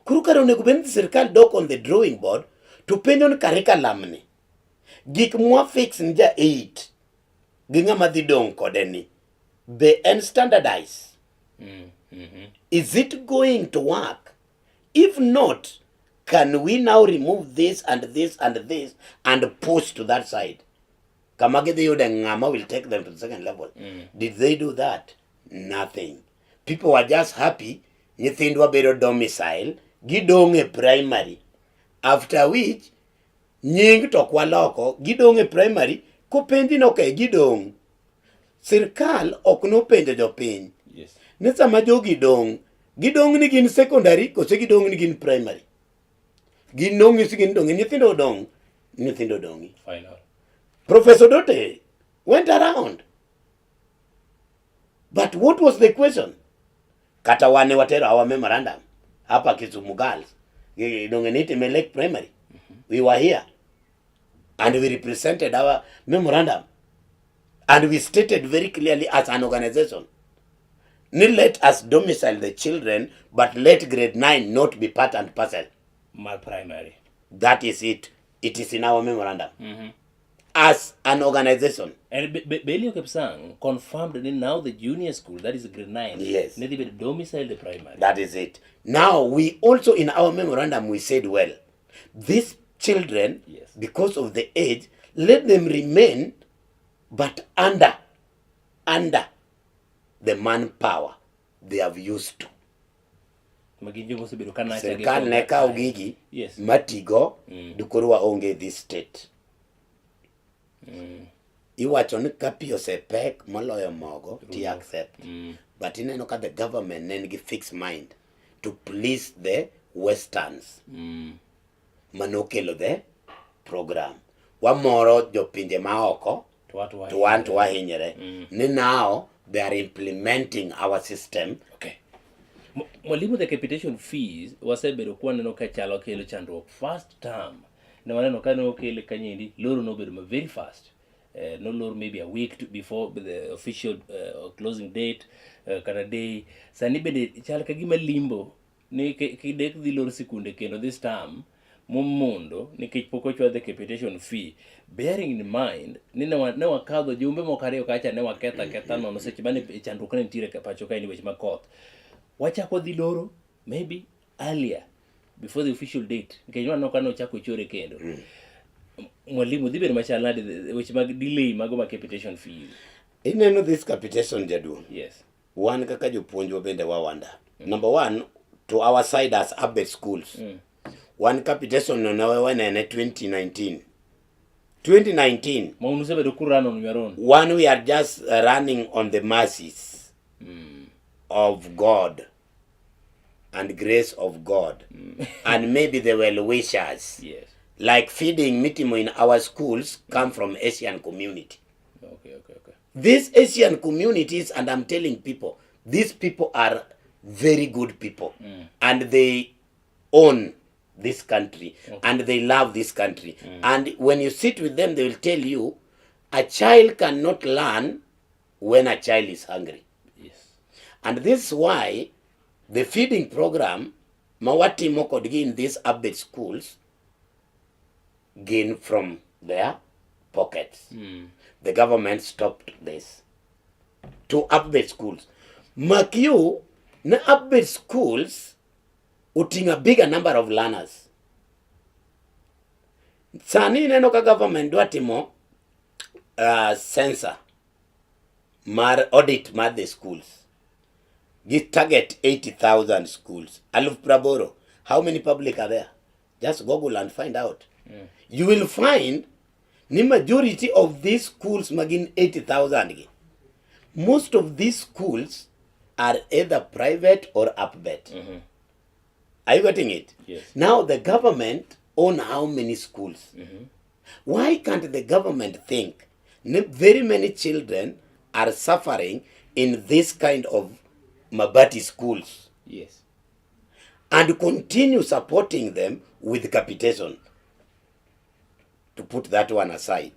B: Koro karo nego bed ni sirkal dok on the drawing board to penjo ni curriculum ni. Gik mwa fix ni ja 8 gi ng'ama dhi dong' kode ni. Be en standardize. Is it going to work? If not, can we now remove this and this and this and push to that side? Kamagede yude ng'ama will take them to the second level. Did they do that? Nothing. People were just happy. Nyithindwa bedo domicile. Gidong' e primary. After which, nying to kwa loko. Gidong' e primary. Kupendi no ke gidong'. Sirkal ok no penjo jopiny.
A: Yes.
B: Nesa majo gidong'. Gidong' ni gin secondary. Kose gidong' ni gin primary. Ginong' isi gin dong'. Nyithindo dong'. Nyithindo dong'.
A: Final.
B: Professor Dote went around. But what was the question? Kata wane watero our memorandum. Hapa Kisumu Girls. Dongenite Melek Primary. We were here. And we represented our memorandum. And we stated very clearly as an organization. Not let us domicile the children, but let grade 9 not be part and parcel.
A: My primary.
B: That is it. It is in our memorandum. As an organization.
A: And Belio Kepsang confirmed that now the junior school, that is grade 9,
B: Yes.
A: need to be domicile the primary.
B: That is it. Now, we also in our memorandum, we said, well, these children,
A: Yes.
B: because of the age, let them remain, but under the manpower they have used to. Serikal ne kao gigi,
A: Yes.
B: matigo, dukorwa onge this state. Iwacho ni kapi osepek moloyo mogo, ti accept. But ineno ka the government nengi fixed mind to please the westerns. Manokelo the program. Wamoro jopinje maoko to want to wahinyere. Ni now they are implementing our system.
A: Okay. Mwalimu, the capitation fees wasebedo kuwa neno ka chalo kelo chandruok first term. Na waneno ka no kele kanyindi loro no bedo very fast. No loro maybe a week before the official closing date kana day. Sani bede chal ka gima limbo ni kidek dhi loro sikunde kendo this term mondo nikech pok ochwa the capitation fee, bearing in mind ni ne wakadho jumbe mokariyo kacha ne waketha nono seche mane chandruok ne nitiere pacho ka ni weche makoth. Wachako dhi loro maybe earlier before the official date nikech waneno ka nochako chore kendo. Mwalimu dhi bedo machal nade weche mag delay mago ma capitation fees?
B: Ineno this capitation jaduong'.
A: Yes.
B: One kaka jopuonjwa bende wawanda. Number one, to our side as Abbott schools. One capitation no nawenene 2019. 2019.
A: Maunu sebedo kurano numeron.
B: One, we are just running on the mercies of God and grace of God. And maybe the well-wishers.
A: Yes.
B: Like feeding mitimo in our schools come from Asian community.
A: Okay.
B: These Asian communities, and I'm telling people, these people are very good people. And they own this country. And they love this country. And when you sit with them, they will tell you, a child cannot learn when a child is hungry.
A: Yes.
B: And this is why the feeding program, mawati mokodgi in these Abbott schools, gain from their pockets. The government stopped this to upgrade schools. Mark you, na upgrade schools, uting a bigger number of learners. Sani neno ka government dwa timo censor mar audit mar the schools. This target 80,000 schools. Aluf Praboro, how many public are there? Just Google and find out. You will find the majority of these schools magin 80,000. Most of these schools are either private or upbet. Are you getting it?
A: Yes.
B: Now the government own how many schools? Why can't the government think very many children are suffering in this kind of Mabati schools?
A: Yes.
B: And continue supporting them with capitation. To put that one aside.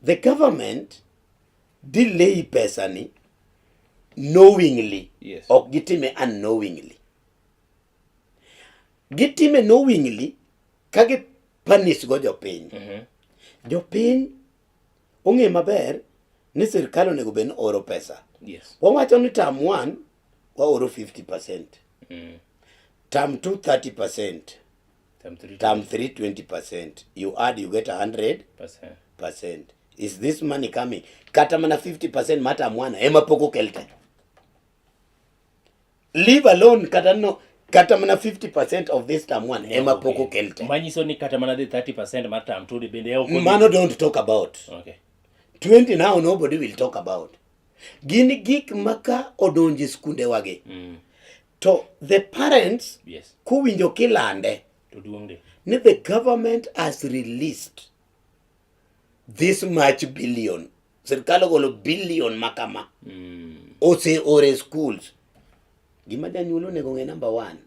B: The government delay pesani knowingly.
A: Yes.
B: Or gitime unknowingly. Gitime knowingly kage punish go jopiny. Jopiny onge maber ni sirkal onego bed ni oro pesa.
A: Yes.
B: Wawacho ni term 1 wa oro 50%. Term 2 30%. Term 3 20%. You add, you get 100%. Is this money coming? Kata mana 50% mata mwana ema poko kelte. Leave alone kata mana 50% of this term 1 ema poko kelte.
A: Manyiso ni kata mana the 30% mar term 2 bende
B: Mano don't talk about.
A: Okay.
B: 20 now nobody will talk about. Gini gik maka odonji skunde wage. To the parents,
A: yes,
B: kuwinjo kilande, ni the government has released this much billion. Sirkal ogolo billion makama. Ose ore schools. Gima janyuolo nego ng'e number 1.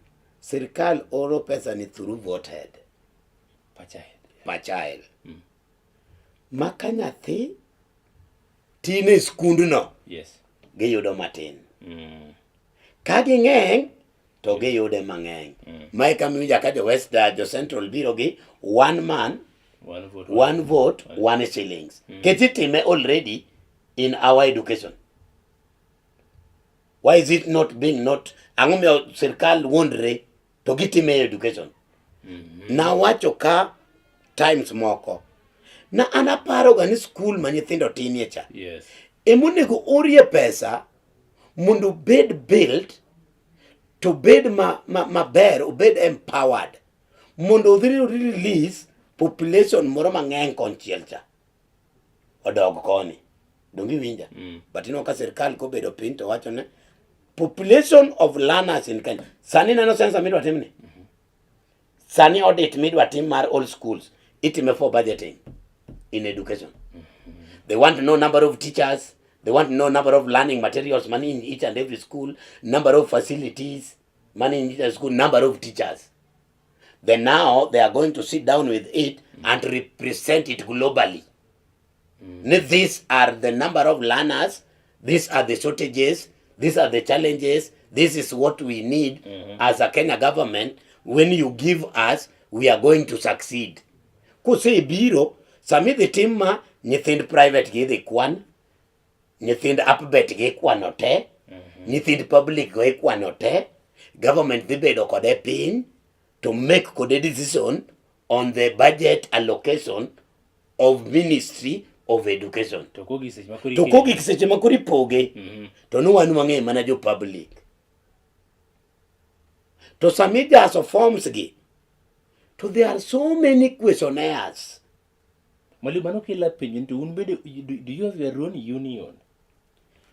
B: Sirkal oro pesa ni through vote head. Pachael. Maka nyathi tine skundno.
A: Yes.
B: Giyudo matin. Kagi ng'eng to giyude mang'eny. Mae kamiwinja ka jo West jo Central biro gi one man, one vote, one shillings. Ketitime already in our education. Why is it not being not? Ang'omiyo sirkal wondre to gitime education. Na wacho ka times moko. Na anaparo ga ni school ma nyithindo tinie cha.
A: Yes.
B: Emonego orie pesa mundu bed built to bed maber, bed empowered. Mundu release population moro mang'eny konchiel cha. Odog koni. Dongi winja. But ino ka sirkal ko bedo piny to wacho ne population of learners in Kenya. Sani nano sensa midwa timni. Sani audit midwa tim mar all schools. Itime for budgeting in education. They want to know number of teachers. They want to know number of learning materials, money in each and every school, number of facilities, money in each school, number of teachers. Then now they are going to sit down with it and represent it globally. These are the number of learners, these are the shortages, these are the challenges, this is what we need as a Kenya government. When you give us, we are going to succeed. Kuse biro, sami the team ma nyithind private gi the kwan, nyithind upbet gi kwanote, nyithind public gi kwanote, government the bedo kode pin to make kode decision on the budget allocation of Ministry of Education. To kogi kiseche makuri poge, to no one wange manajo public. To submit as of forms gi, to there are so many questionnaires.
A: Do you have your own union?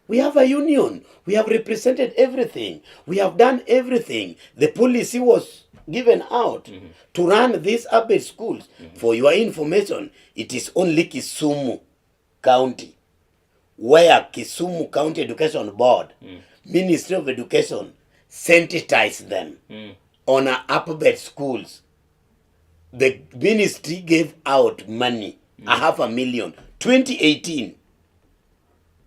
B: We have a union. We have represented everything. We have done everything. The policy was given out to run these upgrade schools. For your information, it is only Kisumu County, where Kisumu County Education Board, Ministry of Education, sensitized them on upgrade schools. The ministry gave out money, 500,000, 2018.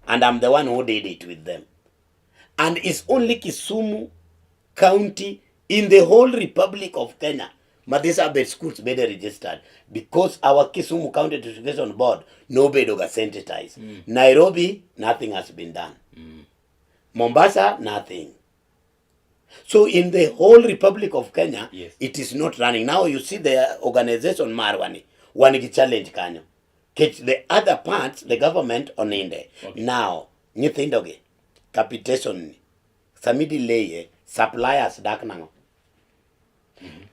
B: And I'm the one who did it with them. And it's only Kisumu County in the whole Republic of Kenya ma these are schools better registered because our Kisumu County Education Board no bedoga sensitized. Nairobi, nothing has been done. Mombasa, nothing. So in the whole Republic of Kenya,
A: Yes.
B: it is not running. Now you see the organization Marwani, one challenge kanyo. The other parts, the government on inde.
A: Okay.
B: Now, nyithindoge, capitation, samidi leye, suppliers dak nango.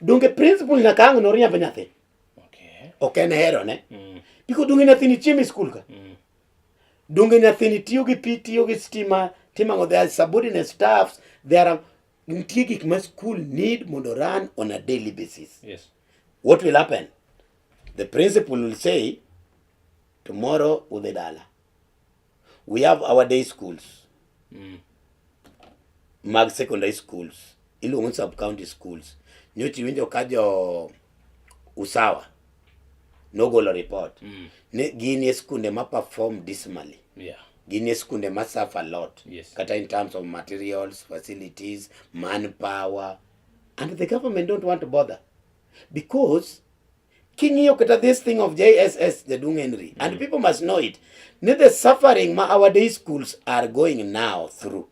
B: Dunge principal na kango no riambo nyathi.
A: Okay.
B: Okay ne hero ne. Because dunge nyathi ni chiemi school ka. Dunge nyathi ni tiyo gi pi, tiyo gi stima, timango there are subordinate staffs, there are nitie gik ma school need mondo run on a daily basis.
A: Yes.
B: What will happen? The principal will say, tomorrow udhi dala. We have our day schools. Mag secondary schools. Iluongo sub-county schools. Nyochi winjo ka jo Usawa nogolo report. Ne gini skunde ma perform dismally.
A: Yeah.
B: Gini skunde ma suffer a lot.
A: Yes.
B: Kata in terms of materials, facilities, manpower. And the government don't want to bother. Because Kingiyo kata this thing of JSS, the Dung Henry, and people must know it. Need the suffering ma our day schools are going now through.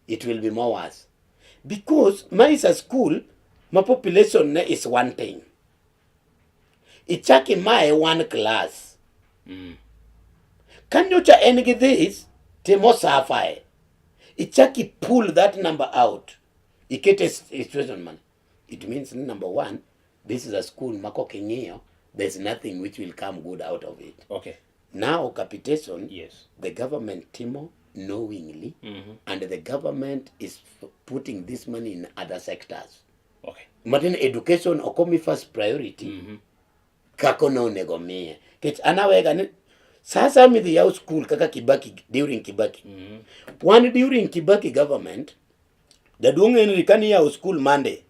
B: It will be more worse. Because ma is a school, my population is one thing. Ichaki my one class. Can you engi this? Temo safai. Ichaki pull that number out. Ikete situation man. It means number one, this is a school mako kingiyo. There's nothing which will come good out of it.
A: Okay.
B: Now capitation,
A: Yes.
B: the government timo knowingly, and the government is putting this money in other sectors.
A: Okay.
B: Martin education okomi first priority. Kako na onego miye. Kech anawega ni sasa mithi yao school kaka Kibaki during Kibaki. One during Kibaki government, the Dung Henry kani yao school Monday.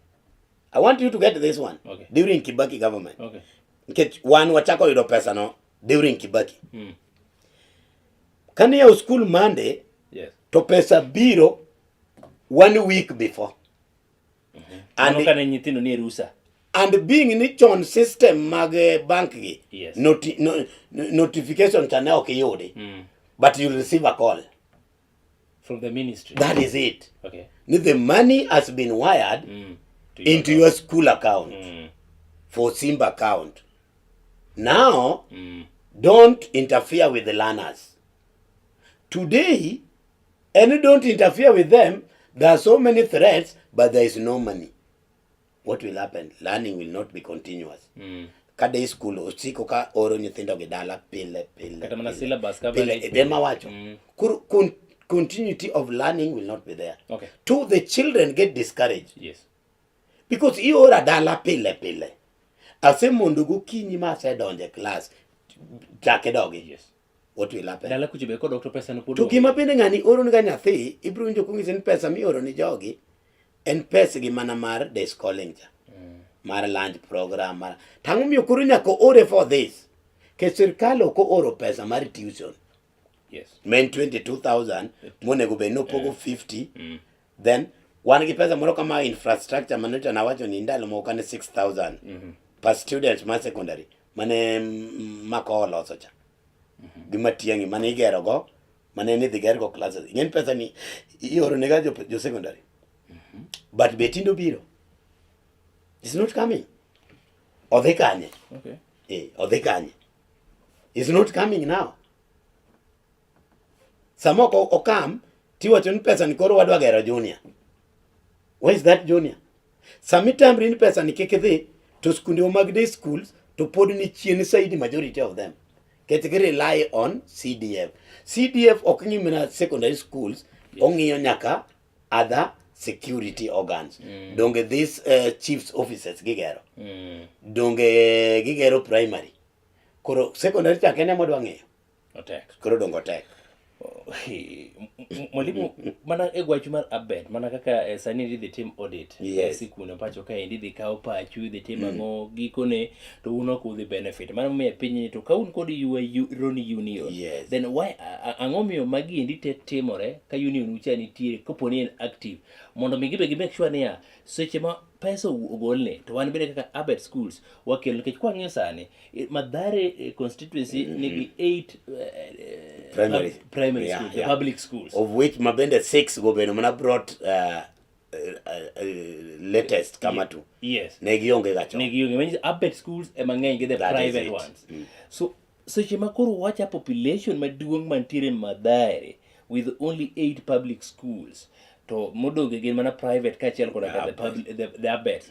B: I want you to get this one.
A: Okay.
B: During Kibaki government.
A: Okay.
B: Kech one wachako yudo pesa no during Kibaki. Kani yao school Monday,
A: Yes.
B: to pesa biro 1 week before.
A: Ano kana nyithindo ni rusa.
B: And being in each on system mag bank gi,
A: Yes.
B: notification chane okay yodi, but you receive a call.
A: From the ministry.
B: That is it.
A: Okay.
B: The money has been wired into your school account for Simba account. Now, don't interfere with the learners. Today, and don't interfere with them. There are so many threats, but there is no money. What will happen? Learning will not be continuous. Kada school osiko ka oro nyithindo gidala pile.
A: Kata mana syllabus ka
B: pile. Dema wacho. Continuity of learning will not be there.
A: Okay.
B: Two, the children get discouraged.
A: Yes.
B: Because you ora dala pile. Ase mondugu kinyi ma se donje class. Jake dogi.
A: Yes.
B: What will happen?
A: Dala kuchibe ko Dr. Pesa no
B: To
A: pudo.
B: gima pende ngani oro nga nyathi, ibro winjo kungisen pesa mi oro ni jogi, en pesa gi mana mar day schooling ja. Mar lunch program, mar. Tangu miyo kuru nyako ore for this. Ke sirkalo ko oro pesa mar tuition.
A: Yes.
B: Men 22,000, mone gube no pogo 50. Then, wan gi pesa moro kama infrastructure manager na wacho ni ndalo mo kane 6,000. Per students ma secondary. Mane mako oloso cha. Gima tiangi mane igero go, mane ni dhigero go classes. Ingen pesa ni ioro nega jo secondary. But betindo biro. It's not coming. Odhi kanye.
A: Okay.
B: Odhi kanye. It's not coming now. Samoko okam, tiwacho ni pesa ni koro wadwa gero junior. Where is that junior? Samitam rin pesa ni kikidhi to skunde mag day schools to pod ni chien side majority of them. Get rely on CDF. CDF okinyi mina secondary schools, ongiyo nyaka other security organs. Donge these chiefs officers gigero. Donge gigero primary. Koro secondary chakene modwa ng'eyo.
A: Otek.
B: Koro dongo tek.
A: Mwalimu mana egwachu mar abed mana kaka sani dhi team audit.
B: Yes.
A: Sikune pacho ka endi dhi kao pachu dhi team ango gikone to uno ku dhi benefit. Mana me pinyi to ka un kodi roni union.
B: Yes.
A: Then why ango miyo magi endi te timore ka union ucha nitie koponi en active. Mondo mi gibe gi make sure ni seche ma pesa ogolne to wan bende kaka Abet schools wakelo nikech kwa ng'iyo sani Mathare constituency nigi 8 primary schools, the public schools,
B: of which mabende 6 go beno mana brought latest kama tu.
A: Yes.
B: Negionge gacho.
A: Negionge means Abet schools emang'eny gi the private ones. So seche makoro wacha population maduong' mantiere Mathare with only 8 public schools to modonge gin mana private kachiel koda the Abet.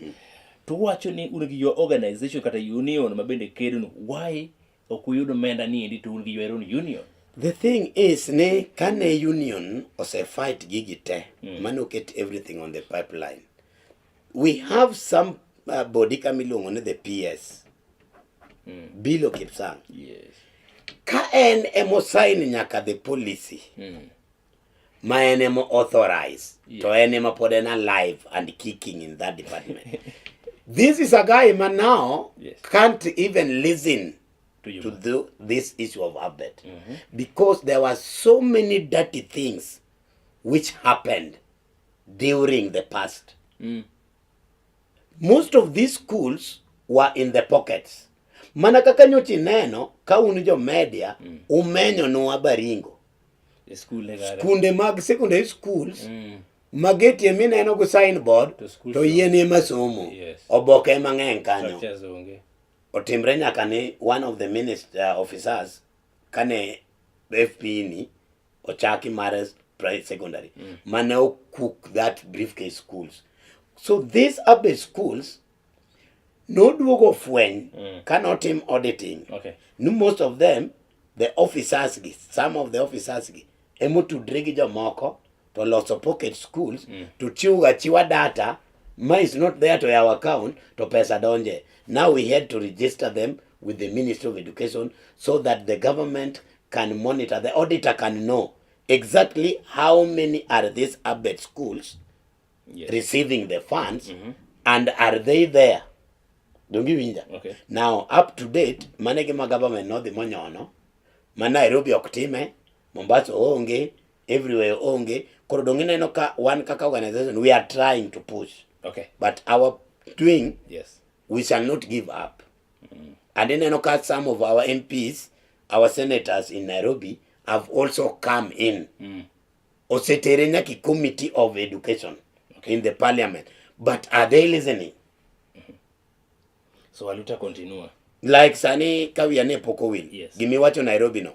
A: To wacho ni un gi your organization kata union mabende kedo why okuyudo omenda ni endi to un gi your own union.
B: The thing is, ne kane union ose fight gigi te, mano get everything on the pipeline. We have some body kamilongo ne the PS. Bilo Kipsang.
A: Yes.
B: Ka en emo sign nyaka the policy. Ma en emo authorize. To en emo pod en alive and kicking in that department. This is a guy man now can't even listen to this issue of Abet. Because there were so many dirty things which happened during the past. Most of these schools were in the pockets. Mana kaka nyochi neno, ka unijo media, umenyo no Baringo. Skunde mag secondary schools, mageti emi neno go signboard, to yene masomo. Oboke mang'eny kanyo. Otimre nyaka ni one of the minister officers kane FP ni ochaki Mares Private Secondary. Mane cook that briefcase schools. So these Abet schools no duogo fweny cannot him auditing. No, most of them, the officers, some of the officers, emo to drag jomoko to lots of pocket schools to chiwa data ma is not there to our account to pesa donje. Now we had to register them with the Ministry of Education so that the government can monitor, the auditor can know exactly how many are these Abet schools receiving the funds and are they there. Don't give me that. Now, up to date, manage my government not the money no. Man Nairobi oktime, Mombasa onge, everywhere onge. Korodongine no ka one kaka organization. We are trying to push. But our doing, we shall not give up. And then some of our MPs, our senators in Nairobi have also come in. Oseterenya ki committee of education in the parliament. But are they listening?
A: So aluta continua.
B: Like Sani Kawiane Pokowil. Give me what you Nairobi no.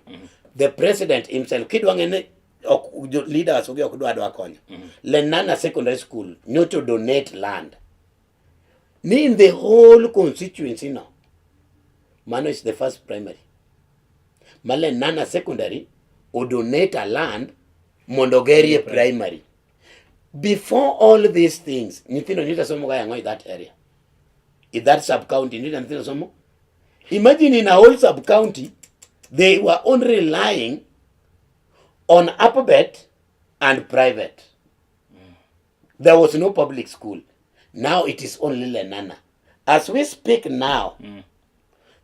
B: The president himself, kidwangene leaders ogi okudu adwa konyo. Lenana Secondary School, not to donate land. Ni in the whole constituency now. Mano is the first primary. Male Nana Secondary or donate a land Mondogerie primary. Before all these things, Nitino Nita Somo in that area. In that sub-county, Nitino Somo. Imagine in a whole sub-county, they were only relying on Abet and private. There was no public school. Now it is only Lenana. As we speak now,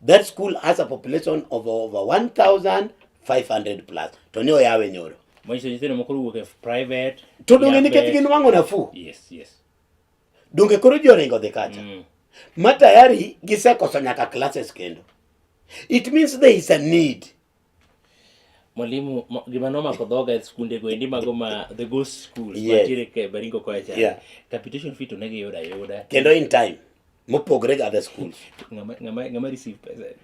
B: that school has a population of over 1,500 plus. Tonyo yawe nyoro.
A: Mwisho jitene mkuru wuke private.
B: Tudunge niketi kinu wangu nafu.
A: Yes.
B: Dunge kuru jorengo de kacha. Matayari gise kosonyaka classes kendo. It means there is a need.
A: Mwalimu gimanoma kodhoga skunde go endi magoma the ghost schools matire ke Baringo kwa cha. Capitation fee to nege yoda.
B: Kendo in time. Mopogre other schools.
A: Ngama receive pesa.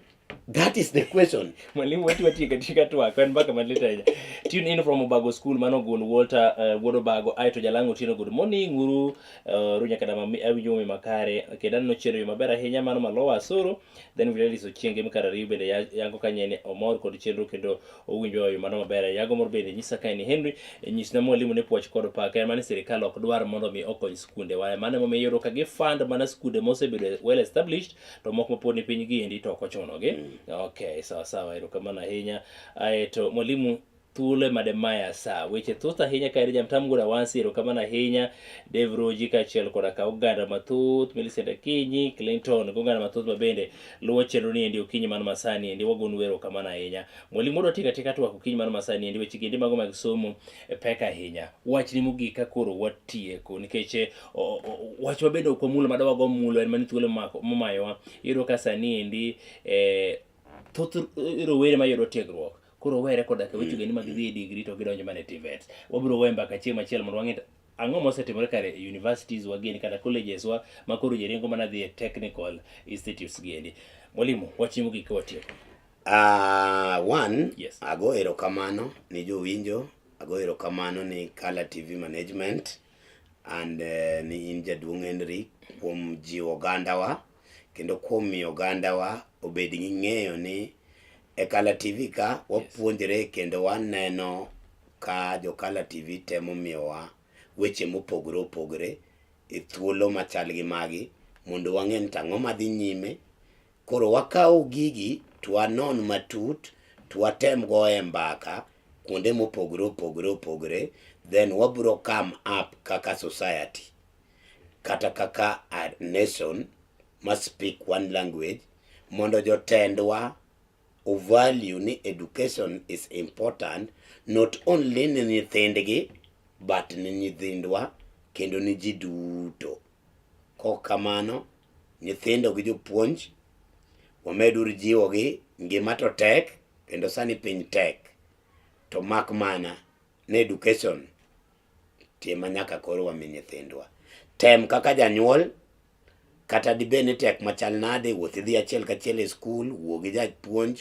B: That is the question.
A: Mwalimu wetu katika Twak kan baka maleta. Tune in from Obago School Manogun Walter Wodobago Aito Jalango Tino good morning Guru Runya kadama abiyo makare kedan no chero mabera henya mano malowa soro then we release chienge mkara ribe yango kanyene omor kod chero kendo owinjo yo mano mabera yago mor bende nyisa kaini Henry nyisna mwalimu ne puoch kod pa kan mane sirikal ok dwar mondo mi okony skunde wa mane mo yoro ka gi fund mana skunde mosebedo well established to moko pod ni piny gi endi to okochono gi. Okay, sawa erokamano ahinya. Aeto mwalimu thule made maya sa weche thoth ahinya kae jamtam gura wansiro kamana ahinya Dave Roji kachiel koda ka oganda mathoth Millicent Akinyi Clinton oganda mathoth mabende luwo chenro ni endi okinyi mano masani endi wagon wero kamana ahinya mwalimu do tika twak okinyi mano masani endi weche gindi mago mag somo peka ahinya wach ni mogik ka koro watieko nikech wach mabende okomulo madawa go mulo en mani thuolo momayowa iro ka sani endi thoth rowere mayudo tiegruok koro were koda ka weche gindi mag dhi degree to gidonjo mana e TVET wabiro we mbaka chieng' machielo mondo wang'e ang'o mosetimore kare universities wageni kata colleges wa makoro jeringo mana dhi e technical institutes giendi. Mwalimu wach mogik ka watieko.
B: One,
A: Yes.
B: ago erokamano ni jowinjo, ago erokamano ni Color TV Management and ni in jaduong' Henry kuom jiwo ogandawa kendo kuom miyo ogandawa obed gi ng'eyo ni e Color TV ka wapuonjre kendo waneno ka jo Color TV temo miyowa weche mopogore opogore e thuolo machal gi magi mondo wang'e ni tang'o madhi nyime. Koro wakawo gigi twanon matut twatem goye mbaka kuonde mopogore opogore then wabiro come up kaka society kata kaka a nation must speak one language mondo jotendwa value ni education is important not only ni nyithindgi but ni nyithindwa kendo ni ji duto. Kokamano nyithindo gi jopuonj wamedur jiwogi ngima to tek kendo sani piny tek to mak mana ne education tema nyaka koro wami nyithindwa tem kaka janyuol kata dibeni tek machal nade wuothi dhi achiel kachiel e skul wuo gi japuonj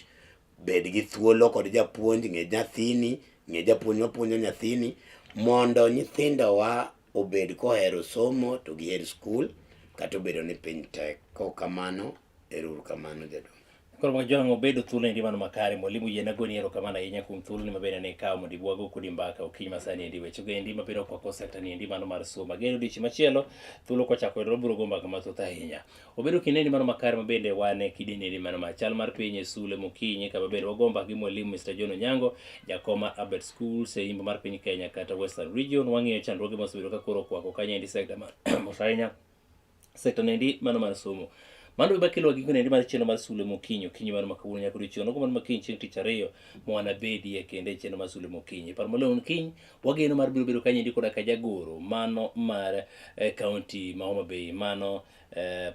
B: bed gi thuolo kod japuonj ng'e nyathini ng'e japuonj mapuonjo nyathini mondo nyithindowa obed kohero somo to giher skul kata obedo ni piny tek. Kokamano erokamano jadong.
A: Koro mwajwang'o bedo thuolo endi mano makare mwalimu yena goni erokamano ahinya kuom thuolo ni mabende ne ikawo mondo ibwago kodi mbaka okinyi masani endi weche go endi mabiro kwako sekta ni endi mano mar somo ageno odiochieng' machielo thuolo kochako ero biro go mbaka mathoth ahinya obedo kinde endi mano makare mabende wane kidini endi mano machal mar piny e sule mokinyi kama bende wago mbaka gi mwalimu Mr. John Onyango jakoma Abet Schools e imbo mar piny Kenya kata Western Region wang'iyo chandruoge mosebedo ka koro kwako kanya endi sekta mar ahinya sekta nendi mano mar somo mando bakelo giko nendi mar cheno mar sule mokinyi okinyi mano makawuono nyaka odiochieng' nogo mano makinyi chieng' tich ariyo mwana bedie kende cheno mar sule mokinyi par malon kiny wageno mar biro bedo kanyendi koda ka jagoro mano mar county ma Homa Bay mano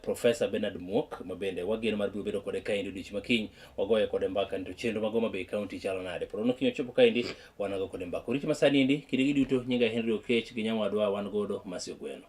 A: Professor Bernard Muok mabende wageno mar biro bedo kode kaendi odiochieng' makiny wagoye kode mbaka nito chenro mag Homa Bay county chalo nade poro no kiny ochopo kaendi wanago kode mbaka oriti masani endi kidegi duto nyinga Henry Okech gi nyawadwa wan godo Masio Gweno.